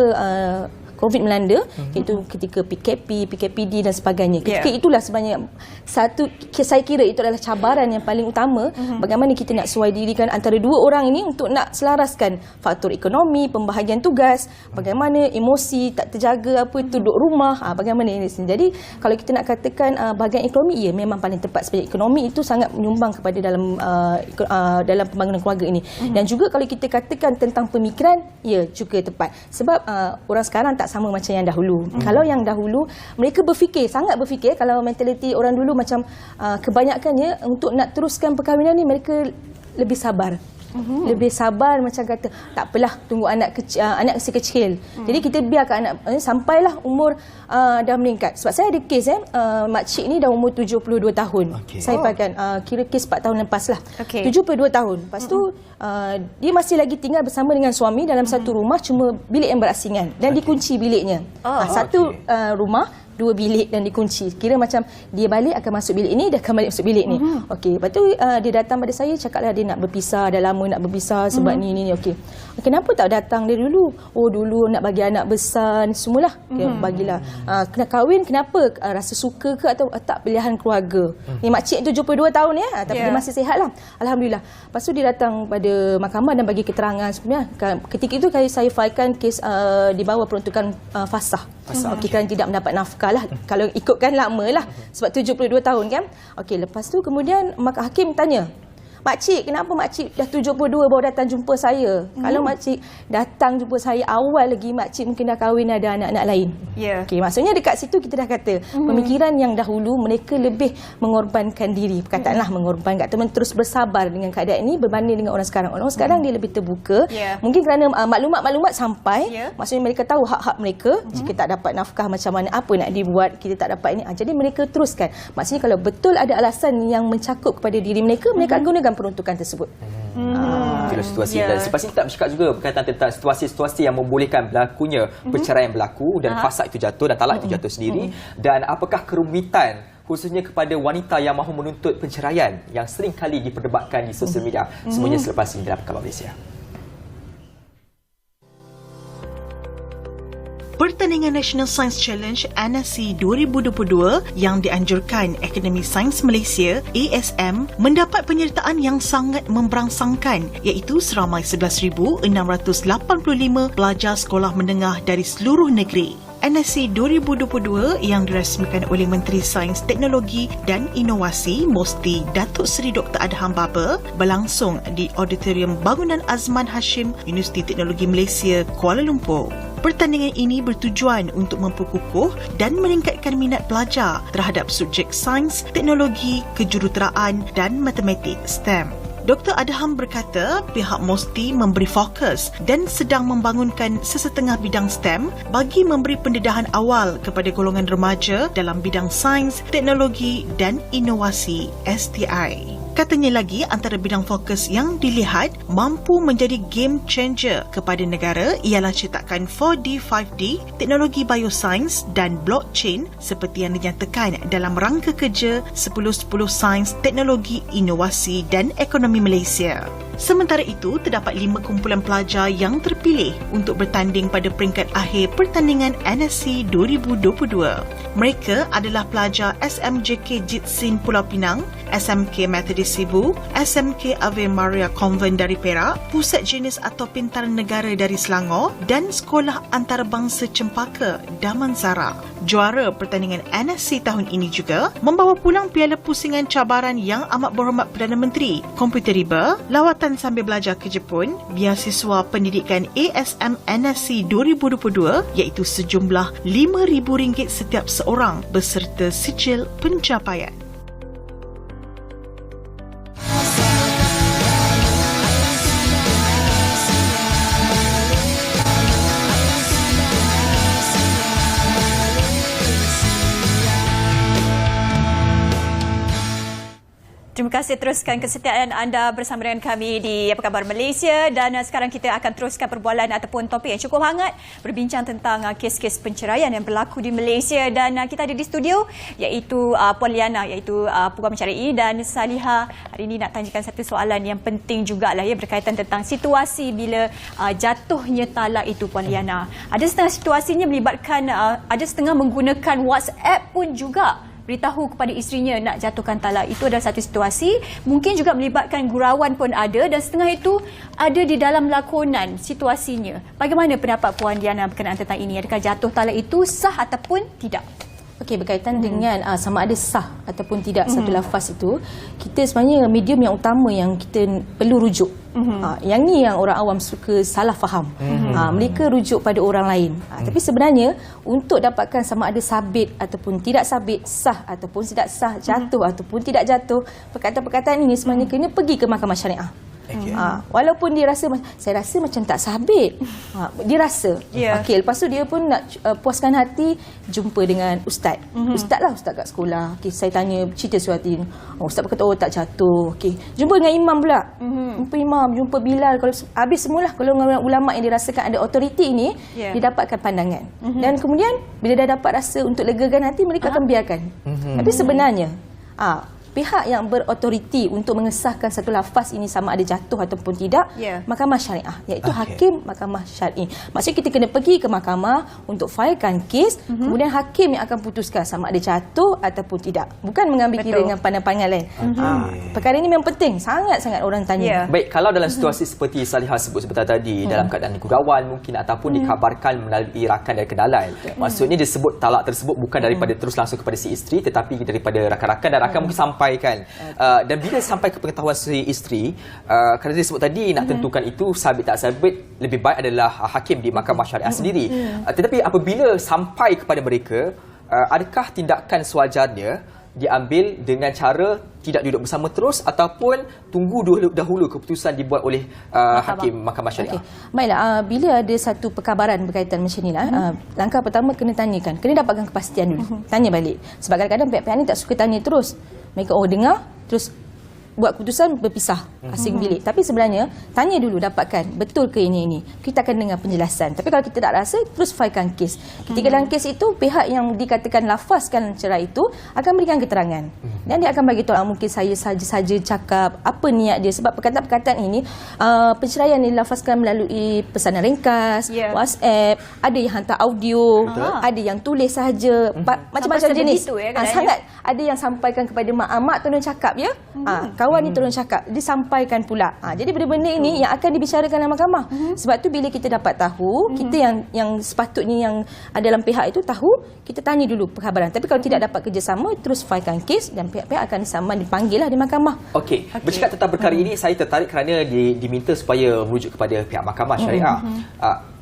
COVID melanda, iaitu ketika PKP, PKPD dan sebagainya. Ketika itulah sebenarnya satu, saya kira itu adalah cabaran yang paling utama bagaimana kita nak sesuai dirikan antara dua orang ini untuk nak selaraskan faktor ekonomi, pembahagian tugas, bagaimana emosi tak terjaga, duduk rumah, bagaimana ini. Jadi kalau kita nak katakan bahagian ekonomi, ya memang paling tepat sebab ekonomi itu sangat menyumbang kepada dalam pembangunan keluarga ini. Dan juga kalau kita katakan tentang pemikiran, ya juga tepat. Sebab orang sekarang tak sama macam yang dahulu. Kalau yang dahulu mereka sangat berfikir, kalau mentaliti orang dulu macam kebanyakannya untuk nak teruskan perkahwinan ni mereka lebih sabar. Lebih sabar, macam kata tak apalah, tunggu anak kecil. Jadi kita biarkan anak sampailah umur dah meningkat. Sebab saya ada kes makcik ni dah umur 72 tahun. Saya pakai kira kes 4 tahun lepas lah. 72 tahun. Lepas tu dia masih lagi tinggal bersama dengan suami dalam satu rumah, cuma bilik yang berasingan dan dikunci biliknya. Satu rumah, 2 bilik dan dikunci. Kira macam dia balik akan masuk bilik ini, dia akan balik masuk bilik ni. Okey, lepas tu dia datang pada saya, cakaplah dia nak berpisah, dah lama nak berpisah sebab ni. Okey. Kenapa tak datang dari dulu? Dulu nak bagi anak besar, semualah. Bagilah. Kena kahwin, kenapa? Rasa suka ke atau tak pilihan keluarga? Ni makcik 72 tahun ya, tapi dia masih sihat lah. Alhamdulillah. Lepas tu dia datang pada mahkamah dan bagi keterangan sebenarnya. Ketika itu saya failkan kes di bawah peruntukan fasah. Okey, kan tidak mendapat nafkah lah. Kalau ikutkan lama lah. Sebab 72 tahun kan. Okey, lepas tu kemudian hakim tanya, makcik, kenapa makcik dah 72 baru datang jumpa saya? Kalau makcik datang jumpa saya awal lagi, makcik mungkin dah kahwin, ada anak-anak lain. Okey, maksudnya dekat situ kita dah kata pemikiran yang dahulu mereka lebih mengorbankan diri. Perkataanlah mengorbankan, terus bersabar dengan keadaan ini berbanding dengan orang sekarang. Orang sekarang dia lebih terbuka. Mungkin kerana maklumat-maklumat sampai, maksudnya mereka tahu hak-hak mereka. Jika tak dapat nafkah macam mana, apa nak dibuat, kita tak dapat ini. Jadi mereka teruskan. Maksudnya kalau betul ada alasan yang mencakup kepada diri mereka, mereka akan gunakan peruntukan tersebut. Itulah situasi. Dan selepas ini tak bercakap juga berkaitan tentang situasi-situasi yang membolehkan berlakunya perceraian berlaku dan fasad itu jatuh dan talak itu jatuh sendiri. Dan apakah kerumitan khususnya kepada wanita yang mahu menuntut perceraian yang sering kali diperdebatkan di sosial media. Semuanya selepas ini dalam Khabar Malaysia. Pertandingan National Science Challenge NSC 2022 yang dianjurkan Akademi Sains Malaysia ASM mendapat penyertaan yang sangat memberangsangkan, iaitu seramai 11,685 pelajar sekolah menengah dari seluruh negeri. NSC 2022 yang dirasmikan oleh Menteri Sains, Teknologi dan Inovasi Mosti Datuk Seri Dr. Adham Baba berlangsung di Auditorium Bangunan Azman Hashim, Universiti Teknologi Malaysia, Kuala Lumpur. Pertandingan ini bertujuan untuk memperkukuh dan meningkatkan minat pelajar terhadap subjek sains, teknologi, kejuruteraan dan matematik STEM. Dr. Adham berkata pihak Mosti memberi fokus dan sedang membangunkan sesetengah bidang STEM bagi memberi pendedahan awal kepada golongan remaja dalam bidang sains, teknologi dan inovasi STI. Katanya lagi, antara bidang fokus yang dilihat mampu menjadi game changer kepada negara ialah cetakan 4D, 5D, teknologi biosains dan blockchain seperti yang dinyatakan dalam rangka kerja 10-10 Sains, Teknologi, Inovasi dan Ekonomi Malaysia. Sementara itu, terdapat 5 kumpulan pelajar yang terpilih untuk bertanding pada peringkat akhir pertandingan NSC 2022. Mereka adalah pelajar SMJK Jitsin Pulau Pinang, SMK Methodist Sibu, SMK Ave Maria Convent dari Perak, Pusat Jenis atau Pintaran Negara dari Selangor dan Sekolah Antarabangsa Cempaka Damansara. Juara pertandingan NSC tahun ini juga membawa pulang piala pusingan cabaran yang amat berhormat Perdana Menteri, komputer riba, lawatan sambil belajar ke Jepun, beasiswa pendidikan ASM NSC 2022 iaitu sejumlah RM5,000 setiap seorang beserta sijil pencapaian. Terima kasih, teruskan kesetiaan anda bersama dengan kami di Apa Khabar Malaysia, dan sekarang kita akan teruskan perbualan ataupun topik yang cukup hangat berbincang tentang kes-kes penceraian yang berlaku di Malaysia, dan kita ada di studio iaitu Puan Liana, iaitu Peguam Syari'i, dan Saliha hari ini nak tanyakan satu soalan yang penting jugalah ya, berkaitan tentang situasi bila jatuhnya talak itu, Puan Liana. Ada setengah situasinya melibatkan ada setengah menggunakan WhatsApp pun juga beritahu kepada isterinya nak jatuhkan talak. Itu adalah satu situasi. Mungkin juga melibatkan gurauan pun ada, dan setengah itu ada di dalam lakonan situasinya. Bagaimana pendapat Puan Diana berkenaan tentang ini? Adakah jatuh talak itu sah ataupun tidak? Okey, berkaitan dengan sama ada sah ataupun tidak satu lafaz itu, kita sebenarnya medium yang utama yang kita perlu rujuk. Yang ni yang orang awam suka salah faham. Mereka rujuk pada orang lain. Tapi sebenarnya untuk dapatkan sama ada sabit ataupun tidak sabit, sah ataupun tidak sah, jatuh ataupun tidak jatuh, perkataan-perkataan ini sebenarnya kena pergi ke mahkamah syariah. Okay. Walaupun dia rasa, saya rasa macam tak sabit, dia rasa. Okey, lepas tu dia pun nak puaskan hati, jumpa dengan ustaz. Ustaz kat sekolah. Okey, saya tanya cerita sesuatu ini. Ustaz berkata, oh tak jatuh. Okey, jumpa dengan imam pula. Jumpa imam, jumpa Bilal. Kalau habis semualah golongan ulama yang dirasakan ada autoriti ini, dia dapatkan pandangan. Dan kemudian bila dah dapat rasa untuk legakan hati, mereka akan biarkan. Tapi sebenarnya pihak yang berautoriti untuk mengesahkan satu lafaz ini sama ada jatuh ataupun tidak, mahkamah syariah, iaitu hakim mahkamah syar'i. Maksudnya kita kena pergi ke mahkamah untuk filekan kes, kemudian hakim yang akan putuskan sama ada jatuh ataupun tidak. Bukan mengambil kira dengan pandangan lain. Perkara ini memang penting, sangat-sangat orang tanya. Baik, kalau dalam situasi seperti Saliha sebut sebentar tadi, dalam keadaan gurauan mungkin ataupun dikabarkan melalui rakan dari kenalan. Maksudnya disebut talak tersebut bukan daripada terus langsung kepada si isteri, tetapi daripada rakan-rakan, dan rakan mungkin sampaikan. Dan bila sampai ke pengetahuan si isteri, kerana dia sebut tadi nak tentukan itu sabit tak sabit, lebih baik adalah hakim di mahkamah syariah sendiri. Tetapi apabila sampai kepada mereka, adakah tindakan sewajarnya diambil dengan cara tidak duduk bersama terus ataupun tunggu dahulu keputusan dibuat oleh hakim mahkamah syariah? Baiklah, bila ada satu perkabaran berkaitan macam inilah, langkah pertama kena tanyakan, kena dapatkan kepastian dulu. Tanya balik. Sebab kadang-kadang pihak-pihak ni tak suka tanya terus. Mereka dengar, terus buat keputusan berpisah asing bilik. Tapi sebenarnya tanya dulu, dapatkan betul ke ini. Kita akan dengar penjelasan. Tapi kalau kita tak rasa, terus filekan kes. Ketika dalam kes itu, pihak yang dikatakan lafazkan cerai itu akan berikan keterangan. Dan dia akan bagi tahu, mungkin saya saja cakap apa niat dia. Sebab perkataan-perkataan ini, penceraian dilafazkan melalui pesanan ringkas, WhatsApp, ada yang hantar audio, ada yang tulis sahaja, macam-macam jenis. Sangat ada yang sampaikan kepada mak tolong cakap ya. Kawan ni tolong cakap, disampaikan pula. Jadi benda-benda ini yang akan dibicarakan dalam mahkamah. Sebab tu bila kita dapat tahu, kita yang sepatutnya yang dalam pihak itu tahu, kita tanya dulu perkhabaran. Tapi kalau tidak dapat kerjasama, terus filekan kes dan pihak-pihak akan disaman, dipanggil lah di mahkamah. Okey. Bercakap tentang perkara ini, saya tertarik kerana diminta supaya merujuk kepada pihak mahkamah syariah.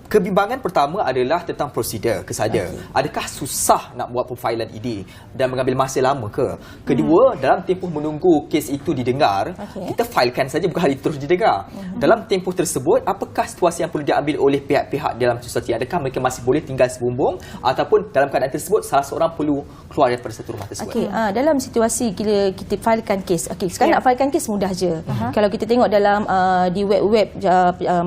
Kebimbangan pertama adalah tentang prosedur kesaja. Adakah susah nak buat profilan ini dan mengambil masa lama ke? Kedua, dalam tempoh menunggu kes itu didengar, kita filekan saja, bukan hari terus didengar. Dalam tempoh tersebut, apakah situasi yang perlu diambil oleh pihak-pihak dalam situasi? Adakah mereka masih boleh tinggal sebumbung ataupun dalam keadaan tersebut salah seorang perlu keluar daripada satu rumah tersebut? Dalam situasi kita filekan kes. Sekarang nak filekan kes mudah je. Kalau kita tengok dalam di web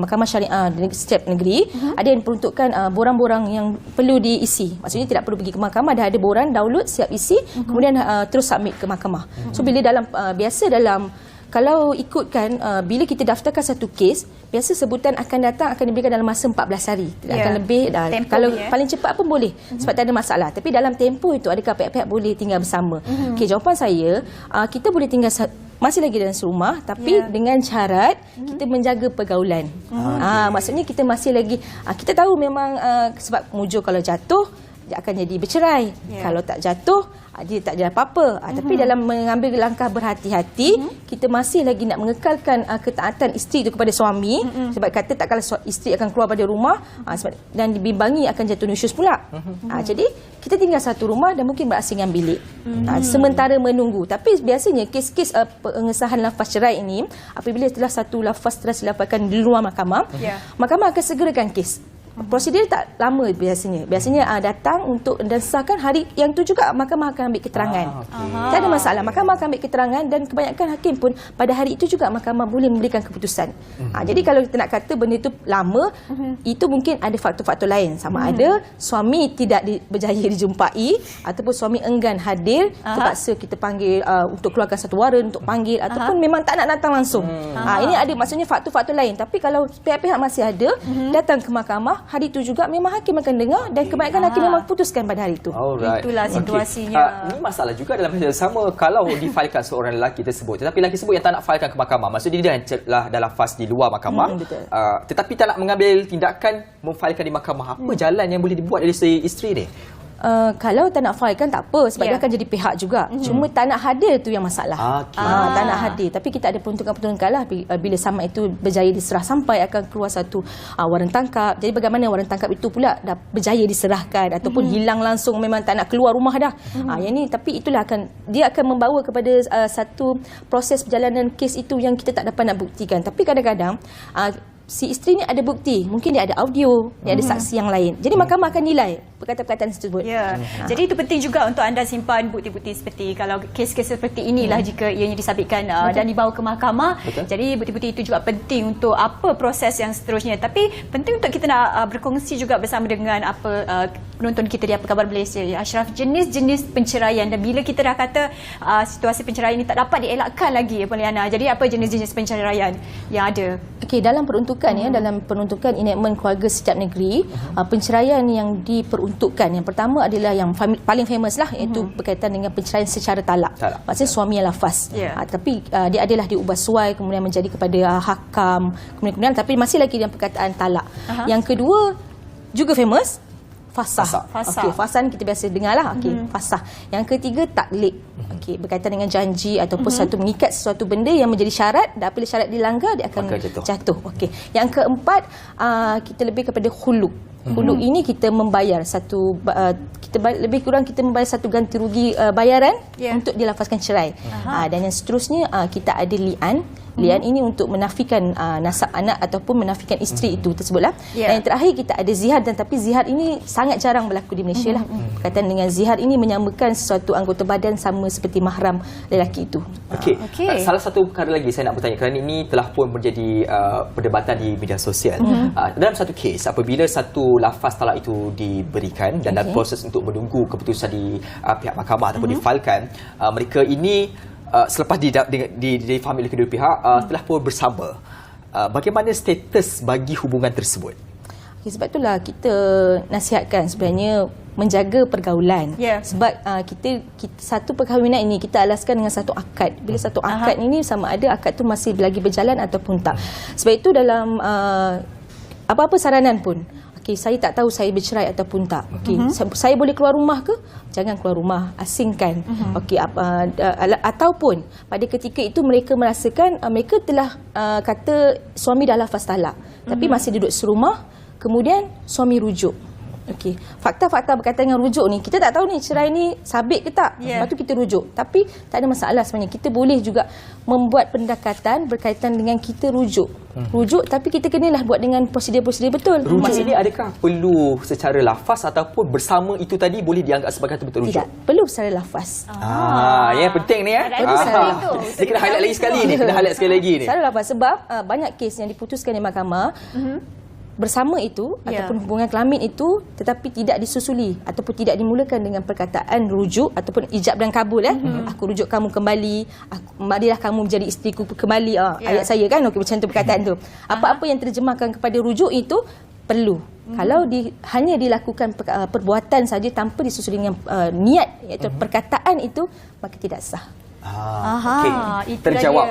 mahkamah syariah di setiap negeri, ada yang peruntukkan borang-borang yang perlu diisi. Maksudnya tidak perlu pergi ke mahkamah, dah ada borang, download, siap isi, kemudian terus submit ke mahkamah. So bila dalam biasa dalam Kalau ikutkan bila kita daftarkan satu kes, biasa sebutan akan datang akan diberikan dalam masa 14 hari. Tidak akan lebih. Kalau paling cepat pun boleh sebab tak ada masalah. Tapi dalam tempoh itu adakah pihak-pihak boleh tinggal bersama? Okey, jawapan saya kita boleh tinggal masih lagi dalam serumah tapi dengan syarat kita menjaga pergaulan. Maksudnya kita masih lagi kita tahu memang sebab mujur kalau jatuh dia akan jadi bercerai. Kalau tak jatuh dia tak ada apa-apa. Tapi dalam mengambil langkah berhati-hati, kita masih lagi nak mengekalkan ketaatan isteri itu kepada suami. Sebab kata tak kalau isteri akan keluar pada rumah dan dibimbangi akan jatuh nusyus pula. Jadi kita tinggal satu rumah dan mungkin berasingan bilik. Sementara menunggu. Tapi biasanya kes-kes pengesahan lafaz cerai ini, apabila telah satu lafaz telah dilafazkan di luar mahkamah, mahkamah akan segerakan kes. Prosedur tak lama biasanya. Biasanya datang untuk dan sahkan hari yang tu juga mahkamah akan ambil keterangan. Tak ada masalah. Mahkamah akan ambil keterangan dan kebanyakan hakim pun pada hari itu juga mahkamah boleh memberikan keputusan. Jadi kalau kita nak kata benda itu lama, itu mungkin ada faktor-faktor lain. Sama ada suami tidak berjaya dijumpai ataupun suami enggan hadir, terpaksa kita panggil untuk keluarkan satu waran untuk panggil ataupun memang tak nak datang langsung. Ini ada maksudnya faktor-faktor lain. Tapi kalau pihak-pihak masih ada, datang ke mahkamah, hari itu juga memang hakim akan dengar dan kebanyakan hakim memang putuskan pada hari itu. Itulah situasinya. Ini masalah juga dalam hal sama kalau difailkan seorang lelaki tersebut, tetapi lelaki tersebut yang tak nak failkan ke mahkamah, maksudnya dia dah dalam fas di luar mahkamah, tetapi tak nak mengambil tindakan memfailkan di mahkamah. Apa jalan yang boleh dibuat oleh isteri ni? Kalau tak nak file kan tak apa sebab dia akan jadi pihak juga. Cuma tak nak hadir tu yang masalah. Tak nak hadir. Tapi kita ada peruntukan-peruntukan lah bila sama itu berjaya diserah sampai akan keluar satu waran tangkap. Jadi bagaimana waran tangkap itu pula dah berjaya diserahkan ataupun hilang langsung, memang tak nak keluar rumah dah. Yang ni tapi itulah dia akan membawa kepada satu proses perjalanan kes itu yang kita tak dapat nak buktikan. Tapi kadang-kadang si isteri ni ada bukti, mungkin dia ada audio, dia ada saksi yang lain. Jadi mahkamah akan nilai perkataan-perkataan tersebut. Jadi itu penting juga untuk anda simpan bukti-bukti seperti kalau kes-kes seperti inilah jika ianya disabitkan dan dibawa ke mahkamah. Jadi bukti-bukti itu juga penting untuk apa proses yang seterusnya. Tapi penting untuk kita nak berkongsi juga bersama dengan penonton kita di Apa Khabar Malaysia, Ashraf, jenis-jenis penceraian, dan bila kita dah kata situasi penceraian ini tak dapat dielakkan lagi, Liana. Jadi apa jenis-jenis penceraian yang ada? Okey, dalam peruntukan dalam peruntukan enactment keluarga setiap negeri, penceraian yang diperuntukkan yang pertama adalah yang paling famous lah, iaitu berkaitan dengan penceraian secara talak. Maksudnya suami yang lafaz. Tapi dia adalah diubah suai kemudian menjadi kepada hakam, kemudian tapi masih lagi dalam perkataan talak. Yang kedua juga famous, fasah. Okey, fasah ni kita biasa dengar lah. Okey, fasah. Yang ketiga taklid. Okey, berkaitan dengan janji ataupun satu mengikat sesuatu benda yang menjadi syarat, dan apabila syarat dilanggar dia akan jatuh. Okey. Yang keempat kita lebih kepada khuluk. Khuluk ini kita membayar lebih kurang kita membayar satu ganti rugi bayaran untuk dilafazkan cerai. Dan yang seterusnya kita ada li'an. Li'an ini untuk menafikan nasab anak ataupun menafikan isteri itu tersebutlah. Dan yang terakhir kita ada zihar, dan tapi zihar ini sangat jarang berlaku di Malaysia lah. Berkaitan dengan zihar ini menyamakan sesuatu anggota badan sama seperti mahram lelaki itu. Okey. Salah satu perkara lagi saya nak bertanya, kerana ini telah pun menjadi perdebatan di media sosial. Dalam satu kes, apabila satu lafaz talak itu diberikan dan dalam proses untuk menunggu keputusan di pihak mahkamah ataupun difailkan, mereka ini selepas difahami oleh kedua pihak telah pun bersama. Bagaimana status bagi hubungan tersebut? Sebab itulah kita nasihatkan sebenarnya menjaga pergaulan. Sebab kita satu perkahwinan ini kita alaskan dengan satu akad. Bila satu akad ini sama ada akad tu masih lagi berjalan ataupun tak. Sebab itu dalam apa-apa saranan pun, saya tak tahu saya bercerai ataupun tak. Saya boleh keluar rumah ke? Jangan keluar rumah, asingkan. Ataupun pada ketika itu mereka merasakan mereka telah kata suami dah lafaz talak, tapi masih duduk serumah, kemudian suami rujuk. Fakta-fakta berkaitan dengan rujuk ni, kita tak tahu ni cerai ni sabit ke tak. Lepas tu kita rujuk. Tapi tak ada masalah sebenarnya. Kita boleh juga membuat pendekatan berkaitan dengan kita rujuk. Tapi kita kenalah buat dengan prosedur-prosedur betul. Rujuk ini adakah perlu secara lafaz ataupun bersama itu tadi boleh dianggap sebagai betul rujuk? Tidak, perlu secara lafaz. Yang penting ni Saya kena highlight lagi sekali ni. Secara lafaz sebab banyak kes yang diputuskan di mahkamah bersama itu ataupun hubungan kelamin itu tetapi tidak disusuli ataupun tidak dimulakan dengan perkataan rujuk ataupun ijab dan kabul aku rujuk kamu kembali, marilah kamu menjadi isteriku kembali, ayat saya kan, okey, macam tu perkataan tu. Apa-apa yang terjemahkan kepada rujuk itu perlu. Kalau hanya dilakukan perbuatan saja tanpa disusuli dengan niat iaitu perkataan itu, maka tidak sah. Okay. Terjawab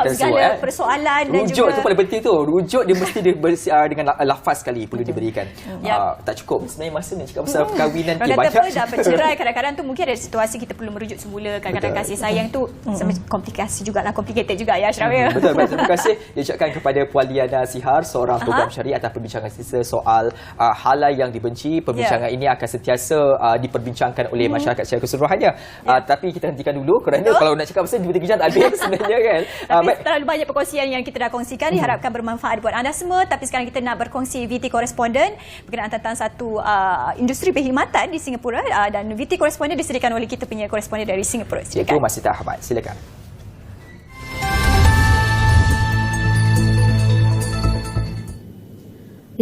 segala persoalan dan rujuk juga tu paling penting tu. Rujuk dia mesti dengan lafaz sekali perlu diberikan. Tak cukup sebenarnya masa ni cakap pasal perkahwinan Kalau kata apa dah bercerai, kadang-kadang tu mungkin ada situasi kita perlu merujuk semula. Kadang-kadang kasih sayang tu komplikasi jugalah, complicated juga ya Ashraf ya. Betul. Terima kasih diucapkan kepada Puan Liana Sihar, seorang program syariah atas perbincangan sisa soal halal yang dibenci. Perbincangan ini akan sentiasa diperbincangkan oleh masyarakat secara keseluruhannya. Tapi kita hentikan dulu kerana kalau nak cakap pasal 2-3 jam tak habis sebenarnya kan. Tapi terlalu banyak perkongsian yang kita dah kongsikan, diharapkan bermanfaat buat anda semua. Tapi sekarang kita nak berkongsi VT Correspondent berkenaan tentang satu industri perkhidmatan di Singapura, dan VT Correspondent disediakan oleh kita punya koresponden dari Singapura. Itu Masita Ahmad, silakan.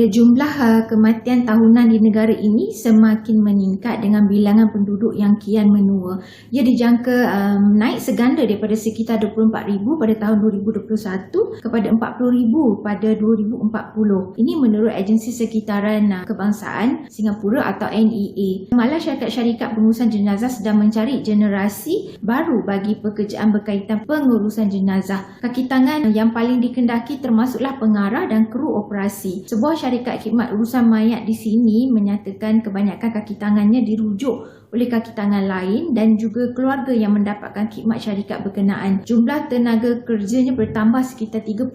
Jumlah kematian tahunan di negara ini semakin meningkat dengan bilangan penduduk yang kian menua. Ia dijangka naik seganda daripada sekitar 24,000 pada tahun 2021 kepada 40,000 pada 2040. Ini menurut Agensi Sekitaran Kebangsaan Singapura atau NEA. Malah syarikat pengurusan jenazah sedang mencari generasi baru bagi pekerjaan berkaitan pengurusan jenazah. Kaki tangan yang paling dikendaki termasuklah pengarah dan kru operasi. Sebuah syarikat khidmat urusan mayat di sini menyatakan kebanyakan kaki tangannya dirujuk oleh kaki tangan lain dan juga keluarga yang mendapatkan khidmat syarikat berkenaan. Jumlah tenaga kerjanya bertambah sekitar 30%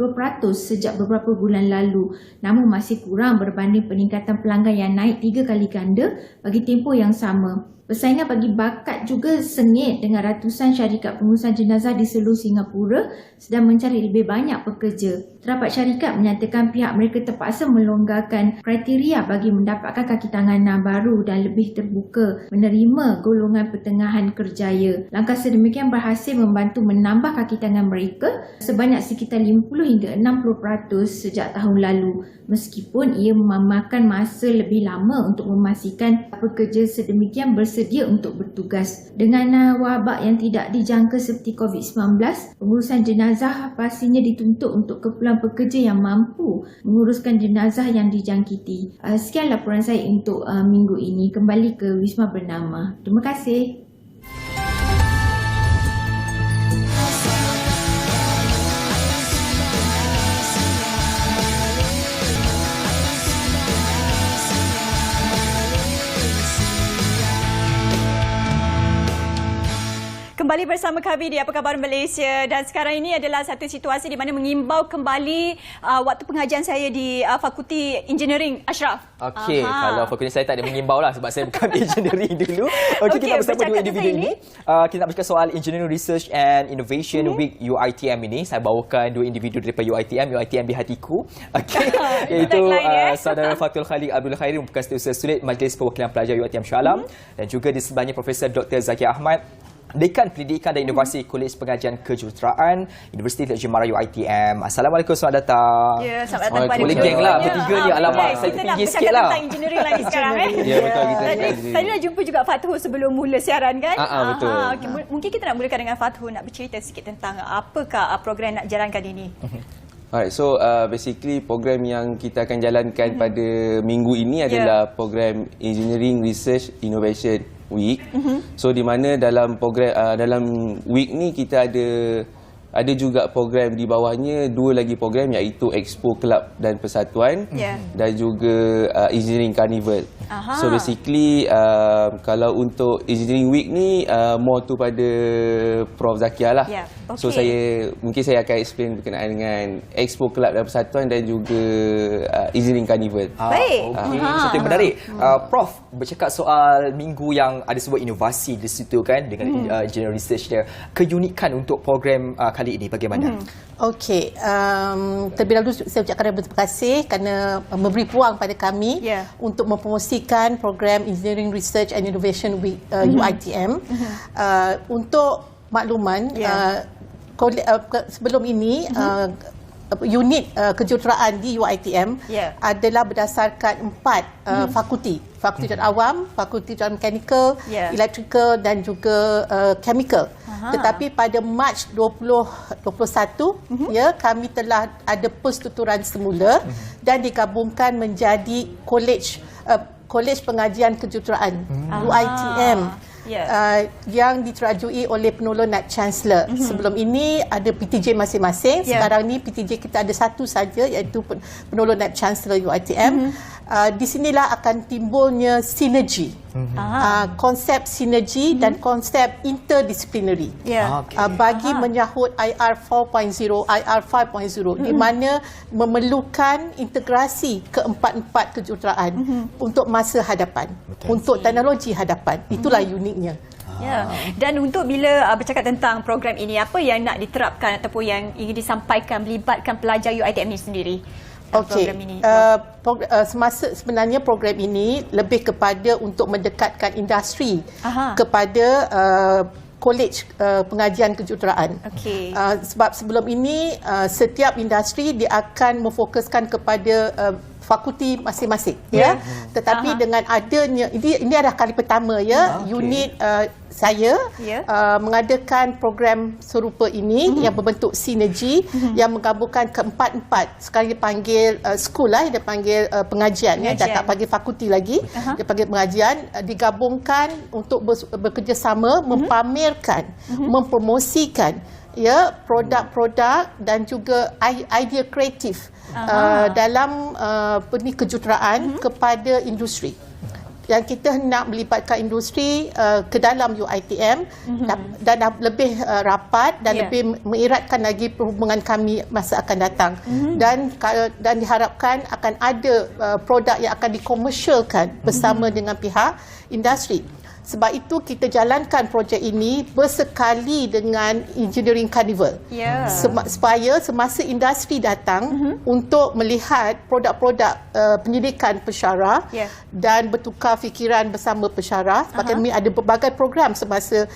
sejak beberapa bulan lalu, namun masih kurang berbanding peningkatan pelanggan yang naik 3 kali ganda bagi tempoh yang sama. Persaingan bagi bakat juga sengit dengan ratusan syarikat pengurusan jenazah di seluruh Singapura sedang mencari lebih banyak pekerja. Terdapat syarikat menyatakan pihak mereka terpaksa melonggarkan kriteria bagi mendapatkan kaki tangan baru dan lebih terbuka menerima golongan pertengahan kerjaya. Langkah sedemikian berhasil membantu menambah kaki tangan mereka sebanyak sekitar 50 hingga 60% sejak tahun lalu, meskipun ia memakan masa lebih lama untuk memastikan pekerja sedemikian bersedia untuk bertugas. Dengan wabak yang tidak dijangka seperti COVID-19, pengurusan jenazah pastinya dituntut untuk keperluan pekerja yang mampu menguruskan jenazah yang dijangkiti. Sekian laporan saya untuk minggu ini. Kembali ke Wisma Bernama. Terima kasih. Kembali bersama kami di Apa Khabar Malaysia, dan sekarang ini adalah satu situasi di mana mengimbau kembali waktu pengajian saya di Fakulti Engineering Ashraf. Okey, kalau fakulti saya tak ada mengimbau lah sebab saya bukan engineering dulu. Okey, kita bersama dua individu ini. Kita nak bercakap soal Engineering Research and Innovation Week UiTM ini. Saya bawakan dua individu daripada UiTM di hatiku. Okey, iaitu saudara Fatul Khalik Abdul Khairi merupakan setiausaha sulit Majlis Perwakilan Pelajar UiTM Shah Alam, dan juga di sebelahnya Profesor Dr. Zakir Ahmad, Dekan Pendidikan dan Inovasi Kolej Pengajian Kejuruteraan Universiti Teluk Jemara UiTM. Assalamualaikum, selamat datang. Ya, selamat datang kepada boleh geng lah bertiga ni. Alamak, saya tinggi sikit lah. Kita nak bercakap tentang engineering lagi sekarang. Ya, betul. Tadi dah jumpa juga Fathul sebelum mula siaran kan? Betul. Okay, mungkin kita nak mulakan dengan Fathul, nak bercerita sikit tentang apakah program nak jalankan ini. Alright, so basically program yang kita akan jalankan pada minggu ini adalah program Engineering Research Innovation Week. So di mana dalam program dalam week ni kita ada juga program di bawahnya, dua lagi program iaitu Expo Club dan Persatuan dan juga Engineering Carnival. So basically kalau untuk Engineering Week ni more tu pada Prof Zakia lah. So mungkin saya akan explain berkenaan dengan Expo Club dan Persatuan dan juga Engineering Carnival. Baik. Itu menarik. Prof bercakap soal minggu yang ada sebuah inovasi di situ kan dengan engineering research dia. Keunikan untuk program kali ini bagaimana? Okey, terlebih dahulu saya ucapkan terima kasih kerana memberi peluang pada kami untuk mempromosikan program Engineering Research and Innovation Week UiTM. Untuk makluman, sebelum ini unit kejuruteraan di UiTM adalah berdasarkan 4 fakulti. Fakulti Juruteraan Awam, Fakulti Juruteraan Mechanical, Electrical dan juga Chemical. Tetapi pada Mac 2021 kami telah ada pertuturan semula dan digabungkan menjadi Kolej Pengajian Kejuruteraan UiTM. Yang diterajui oleh penolong Naib Chancellor. Sebelum ini ada PTJ masing-masing. Sekarang ni PTJ kita ada satu saja, iaitu penolong Naib Chancellor UiTM. Di sinilah akan timbulnya sinergi. Konsep sinergi dan konsep interdisciplinary. Bagi menyahut IR 4.0, IR 5.0 di mana memerlukan integrasi keempat-empat kejuruteraan untuk masa hadapan, untuk teknologi hadapan. Itulah uniknya. Dan untuk bila bercakap tentang program ini, apa yang nak diterapkan ataupun yang ingin disampaikan melibatkan pelajar UiTM ini sendiri? Okey, sebenarnya program ini lebih kepada untuk mendekatkan industri kepada kolej pengajian kejuruteraan. Sebab sebelum ini setiap industri dia akan memfokuskan kepada fakulti masing-masing, tetapi dengan adanya ini adalah kali pertama unit saya mengadakan program serupa ini yang berbentuk sinergi yang menggabungkan keempat-empat. Sekarang dia panggil school dia panggil pengajian. Dia tak panggil fakulti lagi, dia panggil pengajian, digabungkan untuk bekerjasama mempamerkan, mempromosikan produk-produk dan juga idea kreatif dalam kejuruteraan kepada industri. Yang kita nak melibatkan industri ke dalam UiTM dan lebih rapat dan lebih mengeratkan lagi perhubungan kami masa akan datang. Dan diharapkan akan ada produk yang akan dikomersialkan bersama dengan pihak industri. Sebab itu kita jalankan projek ini bersekali dengan Engineering Carnival. Supaya semasa industri datang untuk melihat produk-produk pendidikan pensyarah dan bertukar fikiran bersama pensyarah. Sebab kami ada berbagai program semasa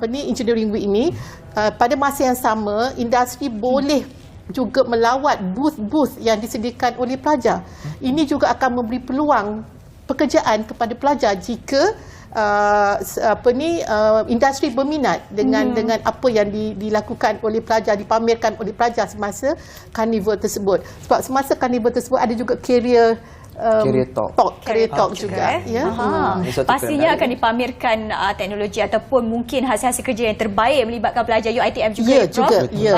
Engineering Week ini. Pada masa yang sama, industri boleh juga melawat booth-booth yang disediakan oleh pelajar. Ini juga akan memberi peluang pekerjaan kepada pelajar jika industri berminat dengan apa yang dilakukan oleh pelajar, dipamerkan oleh pelajar semasa karnival tersebut. Sebab semasa karnival tersebut ada juga career talk juga. Pastinya akan dipamerkan teknologi ataupun mungkin hasil-hasil kerja yang terbaik melibatkan pelajar UiTM juga.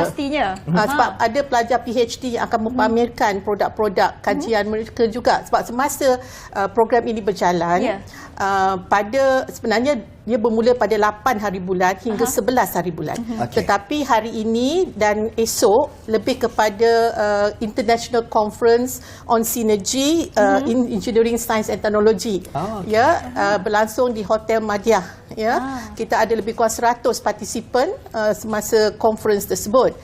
Pastinya. Sebab ada pelajar PhD yang akan mempamerkan produk-produk kajian mereka juga. Sebab semasa program ini berjalan, sebenarnya dia bermula pada 8 hari bulan hingga 11 hari bulan. Tetapi hari ini dan esok lebih kepada International Conference on Synergy in Engineering Science and Technology. Berlangsung di Hotel Madiah. Kita ada lebih kurang 100 partisipan semasa conference tersebut.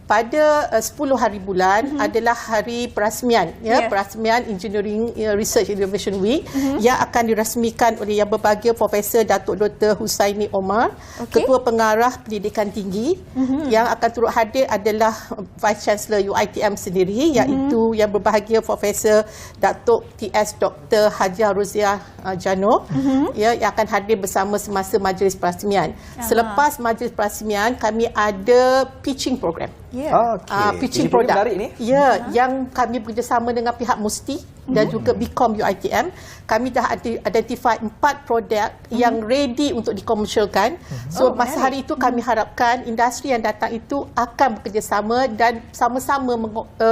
Pada 10 hari bulan adalah hari perasmian, perasmian Engineering Research Innovation Week yang akan dirasmikan oleh Yang Berbahagia Profesor Datuk Dr. Husaini Omar, Ketua Pengarah Pendidikan Tinggi. Yang akan turut hadir adalah Vice Chancellor UiTM sendiri, iaitu Yang Berbahagia Profesor Datuk TS Dr. Hajiah Roziah Jano, yang akan hadir bersama semasa majlis perasmian. Selepas majlis perasmian, kami ada pitching program. Pitching produk yang kami bekerjasama dengan pihak Musti dan juga Bicom UiTM. Kami dah identify 4 produk yang ready untuk dikomersialkan. So masa hari itu kami harapkan industri yang datang itu akan bekerjasama dan sama-sama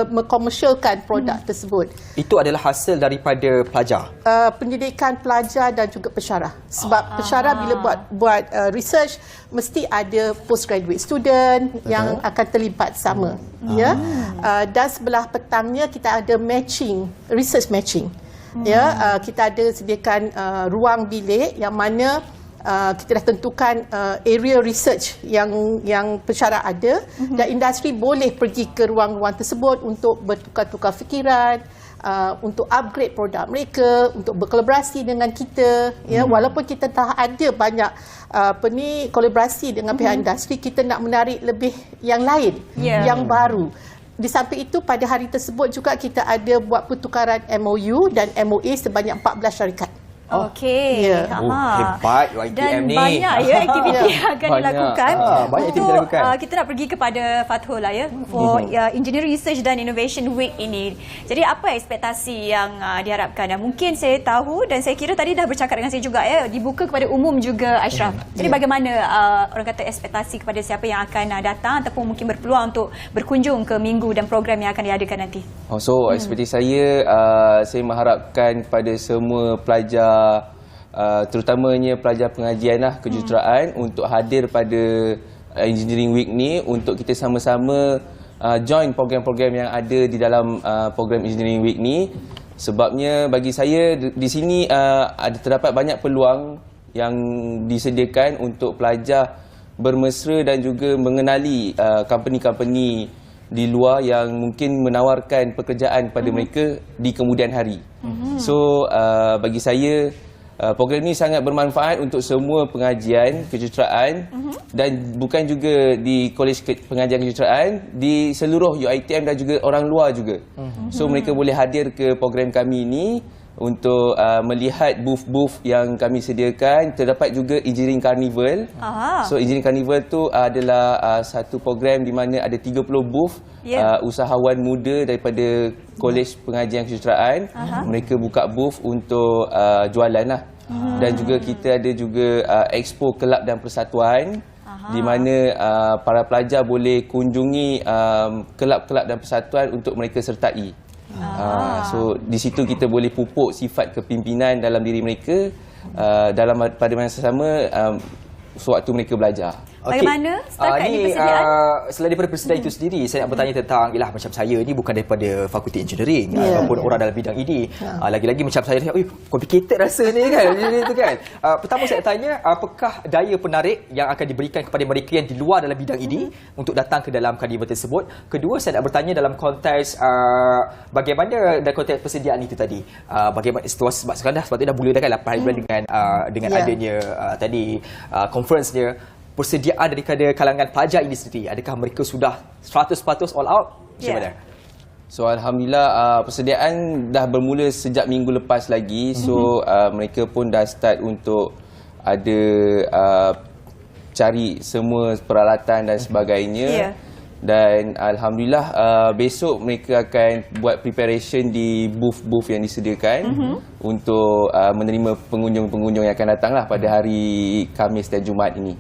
mengkomersialkan produk tersebut. Itu adalah hasil daripada pelajar? Pendidikan pelajar dan juga pensyarah. Sebab pensyarah bila buat research mesti ada postgraduate student yang akan terlibat sama. Dan sebelah petangnya kita ada matching, research matching. Kita ada sediakan ruang bilik yang mana kita dah tentukan area research yang pensyarah ada dan industri boleh pergi ke ruang-ruang tersebut untuk bertukar-tukar fikiran, untuk upgrade produk mereka, untuk berkolaborasi dengan kita. Walaupun kita dah ada banyak kolaborasi dengan pihak industri, kita nak menarik lebih yang lain, yang baru. di samping itu pada hari tersebut juga kita ada buat pertukaran MOU dan MOA sebanyak 14 syarikat. Okey. Hebat UiTM dan ni. banyak ya aktiviti yang akan dilakukan. Banyak aktiviti Untuk dilakukan. kita nak pergi kepada Fathul lah ya for Engineering Research dan Innovation Week ini. Jadi apa ekspektasi yang diharapkan? Dan mungkin saya tahu dan saya kira tadi dah bercakap dengan saya juga ya, dibuka kepada umum juga Ashraf. Jadi bagaimana orang kata ekspektasi kepada siapa yang akan datang ataupun mungkin berpeluang untuk berkunjung ke minggu dan program yang akan diadakan nanti? So ekspektasi saya mengharapkan kepada semua pelajar, terutamanya pelajar pengajian kejuruteraan untuk hadir pada Engineering Week ni untuk kita sama-sama join program-program yang ada di dalam program Engineering Week ni. Sebabnya bagi saya di sini terdapat banyak peluang yang disediakan untuk pelajar bermesra dan juga mengenali company-company di luar yang mungkin menawarkan pekerjaan pada mereka di kemudian hari. So bagi saya program ini sangat bermanfaat untuk semua pengajian kejuruteraan dan bukan juga di Kolej Pengajian Kejuruteraan, di seluruh UiTM dan juga orang luar juga. So mereka boleh hadir ke program kami ini untuk melihat booth-booth yang kami sediakan. Terdapat juga Engineering Carnival. So Engineering Carnival tu adalah satu program di mana ada 30 booth usahawan muda daripada Kolej Pengajian Kejuruteraan. Mereka buka booth untuk jualan lah. Dan juga kita ada juga Expo Kelab dan Persatuan di mana para pelajar boleh kunjungi kelab-kelab dan persatuan untuk mereka sertai. So di situ kita boleh pupuk sifat kepimpinan dalam diri mereka pada masa sama sewaktu mereka belajar. Bagaimana setakat ini persediaan? Selain daripada persediaan itu sendiri, saya nak bertanya tentang, macam saya ni bukan daripada Fakulti Engineering ataupun orang dalam bidang ini. Lagi-lagi macam saya, complicated rasa ni kan. Itu kan. Pertama saya tanya, apakah daya penarik yang akan diberikan kepada mereka yang di luar dalam bidang ini untuk datang ke dalam karnival tersebut? Kedua, saya nak bertanya dalam konteks bagaimana dalam konteks persediaan itu tadi. Bagaimana situasi sebab sekarang dah sepatutnya dah mula dah kan 8 bulan dengan adanya tadi conference-nya. Persediaan daripada kalangan pelajar ini sendiri, adakah mereka sudah 100% all out? Macam mana? So alhamdulillah persediaan dah bermula sejak minggu lepas lagi. So mereka pun dah start untuk ada cari semua peralatan dan sebagainya. Dan alhamdulillah besok mereka akan buat preparation di booth-booth yang disediakan untuk menerima pengunjung-pengunjung yang akan datang lah pada hari Khamis dan Jumaat ini.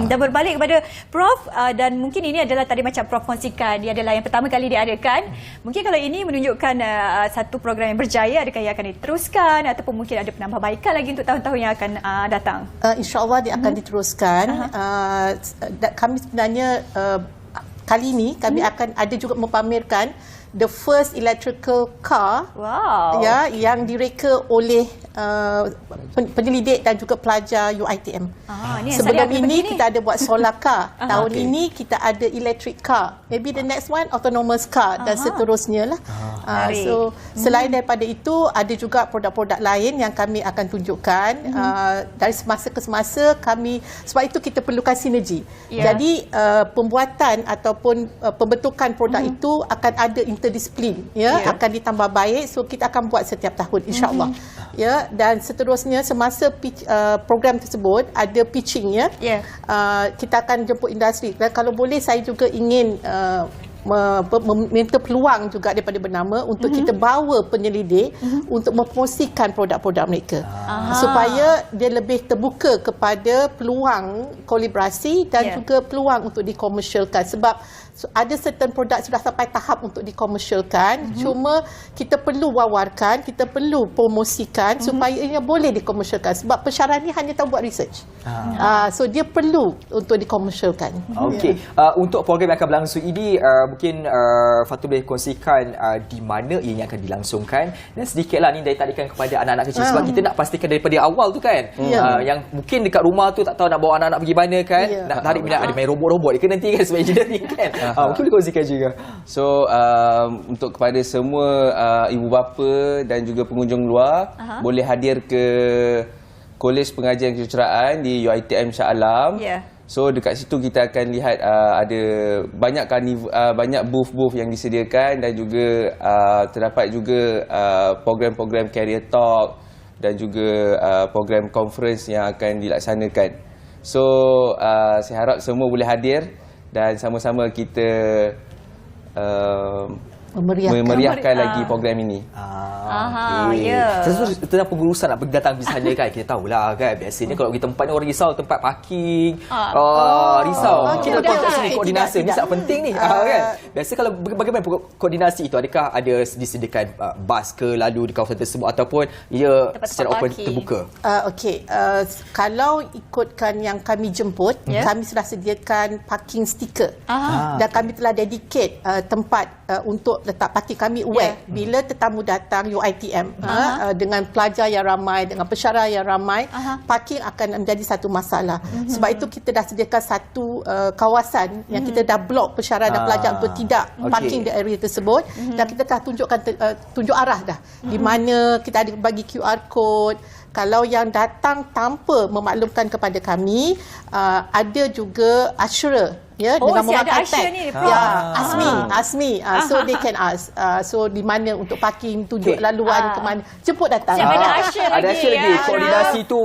Dan berbalik kepada Prof, dan mungkin ini adalah tadi macam Prof kongsikan, dia adalah yang pertama kali diadakan. Mungkin kalau ini menunjukkan satu program yang berjaya, adakah ia akan diteruskan ataupun mungkin ada penambahbaikan lagi untuk tahun-tahun yang akan datang? InsyaAllah dia akan diteruskan. Kami sebenarnya kali ini kami akan ada juga mempamerkan the first electrical car yang direka oleh penyelidik dan juga pelajar UiTM. Sebelum ini kita ada buat solar car. Tahun ini kita ada electric car. Maybe the next one autonomous car dan seterusnya lah. So selain daripada itu ada juga produk-produk lain yang kami akan tunjukkan dari semasa ke semasa. Sebab itu kita perlukan sinergi. Jadi pembuatan ataupun pembentukan produk itu akan ada interdisiplin, akan ditambah baik. So kita akan buat setiap tahun insya-Allah. Dan seterusnya semasa program tersebut ada pitching kita akan jemput industri. Dan kalau boleh saya juga ingin meminta peluang juga daripada bernama untuk kita bawa penyelidik untuk mempromosikan produk-produk mereka supaya dia lebih terbuka kepada peluang kolaborasi dan juga peluang untuk dikomersialkan. Sebab ada certain produk sudah sampai tahap untuk dikomersialkan, cuma kita perlu wawarkan, kita perlu promosikan supaya ia boleh dikomersialkan. Sebab pesyarat ni hanya tahu buat research. So dia perlu untuk dikomersialkan. Okey. Untuk program yang akan berlangsung ini, mungkin Fatul boleh kongsikan di mana ia akan dilangsungkan, dan sedikitlah ni dari tarikan kepada anak-anak kecil sebab kita nak pastikan daripada awal tu kan, yang mungkin dekat rumah tu tak tahu nak bawa anak-anak pergi mana kan, nak tarik minat ada main robot-robot dia kan nanti kan sebab engineering kan. Mungkin boleh kongsikan juga. So untuk kepada semua ibu bapa dan juga pengunjung luar, boleh hadir ke Kolej Pengajian Kejuruteraan di UiTM Shah Alam So dekat situ kita akan lihat ada banyak booth-booth yang disediakan dan juga terdapat juga program-program career talk dan juga program conference yang akan dilaksanakan. So saya harap semua boleh hadir dan sama-sama kita memeriahkan lagi program ini. Tentang pengurusan nak pergi datang di sana kan, kita tahulah kan, biasanya kalau pergi tempat ni orang risau tempat parking, risau. Kita patut sini koordinasi ni sangat penting ni kan. Biasa kalau bagaimana koordinasi itu, adakah ada disediakan bas ke lalu di kawasan tersebut ataupun ia secara open terbuka? Kalau ikutkan yang kami jemput, kami sudah sediakan parking stiker dan kami telah dedicate tempat untuk letak parking kami aware bila tetamu datang UiTM dengan pelajar yang ramai, dengan pensyarah yang ramai, parking akan menjadi satu masalah. Sebab itu kita dah sediakan satu kawasan yang kita dah blok pensyarah dan pelajar untuk tidak parking di area tersebut, dan kita dah tunjuk arah dah di mana kita ada bagi QR code. Kalau yang datang tanpa memaklumkan kepada kami, ada juga usherer dengan memakai tag. Asmi. So they can ask. So di mana untuk parking, tunjuk laluan ke mana, jemput datang. Ada usher lagi. Koordinasi tu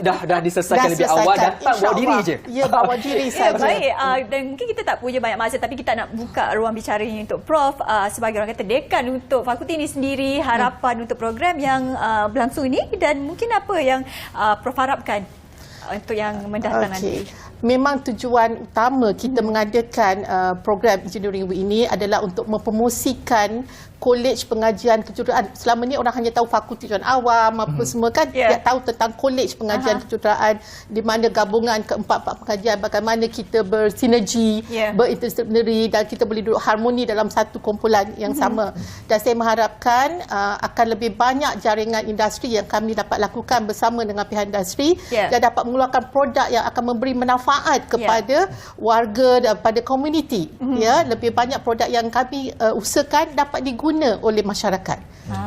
dah diselesaikan lebih awal, datang bawa diri je. Ya, bawa diri saja. Baik, dan mungkin kita tak punya banyak masa, tapi kita nak buka ruang bicara ini untuk Prof sebagai orang kata dekan untuk fakulti ini sendiri, harapan untuk program yang berlangsung ini, dan mungkin apa yang Prof harapkan untuk yang mendatang nanti. Memang tujuan utama kita mengadakan program Engineering Week ini adalah untuk mempromosikan kolej pengajian kejuruteraan. Selama ni orang hanya tahu fakulti juruteraan awam apa semua kan, tidak tahu tentang kolej pengajian kejuruteraan, di mana gabungan keempat-empat pengajian, bagaimana kita bersinergi, berinterdisciplinary, dan kita boleh duduk harmoni dalam satu kumpulan yang sama. Dan saya mengharapkan akan lebih banyak jaringan industri yang kami dapat lakukan bersama dengan pihak industri dan dapat mengeluarkan produk yang akan memberi manfaat kepada warga dan pada komuniti. Lebih banyak produk yang kami usahakan dapat diguna oleh masyarakat.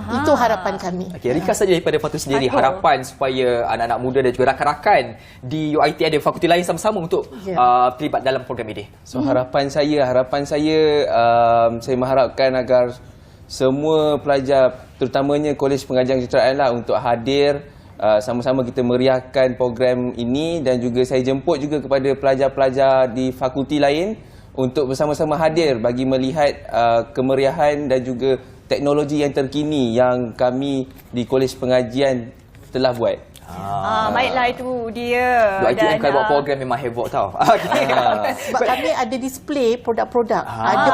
Itu harapan kami. Ringkas saja daripada Fatul sendiri, harapan supaya anak-anak muda dan juga rakan-rakan di UiT ada fakulti lain sama-sama untuk terlibat dalam program ini. So harapan saya saya mengharapkan agar semua pelajar, terutamanya Kolej Pengajian Kejuruteraan lah, untuk hadir, sama-sama kita meriahkan program ini, dan juga saya jemput juga kepada pelajar-pelajar di fakulti lain untuk bersama-sama hadir bagi melihat kemeriahan dan juga teknologi yang terkini yang kami di Kolej Pengajian telah buat. Baiklah, itu dia. UiTM kalau buat program memang heboh tau. Sebab kami ada display produk-produk, ada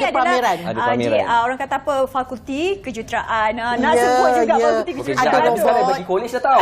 pameran, ada pameran. Orang kata apa, fakulti kejuruteraan. Nak sebut juga fakulti kejuruteraan. Ada sekarang bagi kolej dah tahu.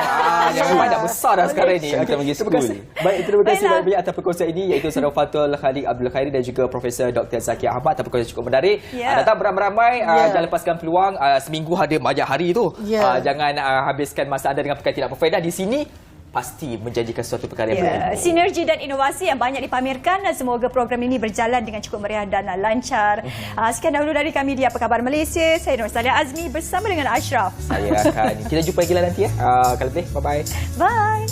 Yang banyak besar dah sekarang ni. Kita pergi school. Baik, terima kasih banyak atas perkongsian ini, iaitu Saudara Fatul Khalik Abdul Khairi dan juga Profesor Dr. Zaki Ahmad atas perkongsian cukup menarik. Datang beramai-ramai, jangan lepaskan peluang. Seminggu ada banyak hari tu. Jangan habiskan masa anda dengan perkara tidak berfaedah. Di sini pasti menjanjikan suatu perkara yang berilmu. Sinergi dan inovasi yang banyak dipamerkan, dan semoga program ini berjalan dengan cukup meriah dan lancar. Sekian dahulu dari kami di Apa Khabar Malaysia. Saya Nur Sadia Azmi bersama dengan Ashraf. Saya akan kita jumpa lagi lah nanti kalau lebih. Bye-bye. Bye.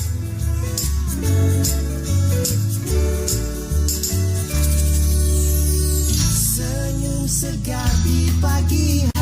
Senyum segar di pagi.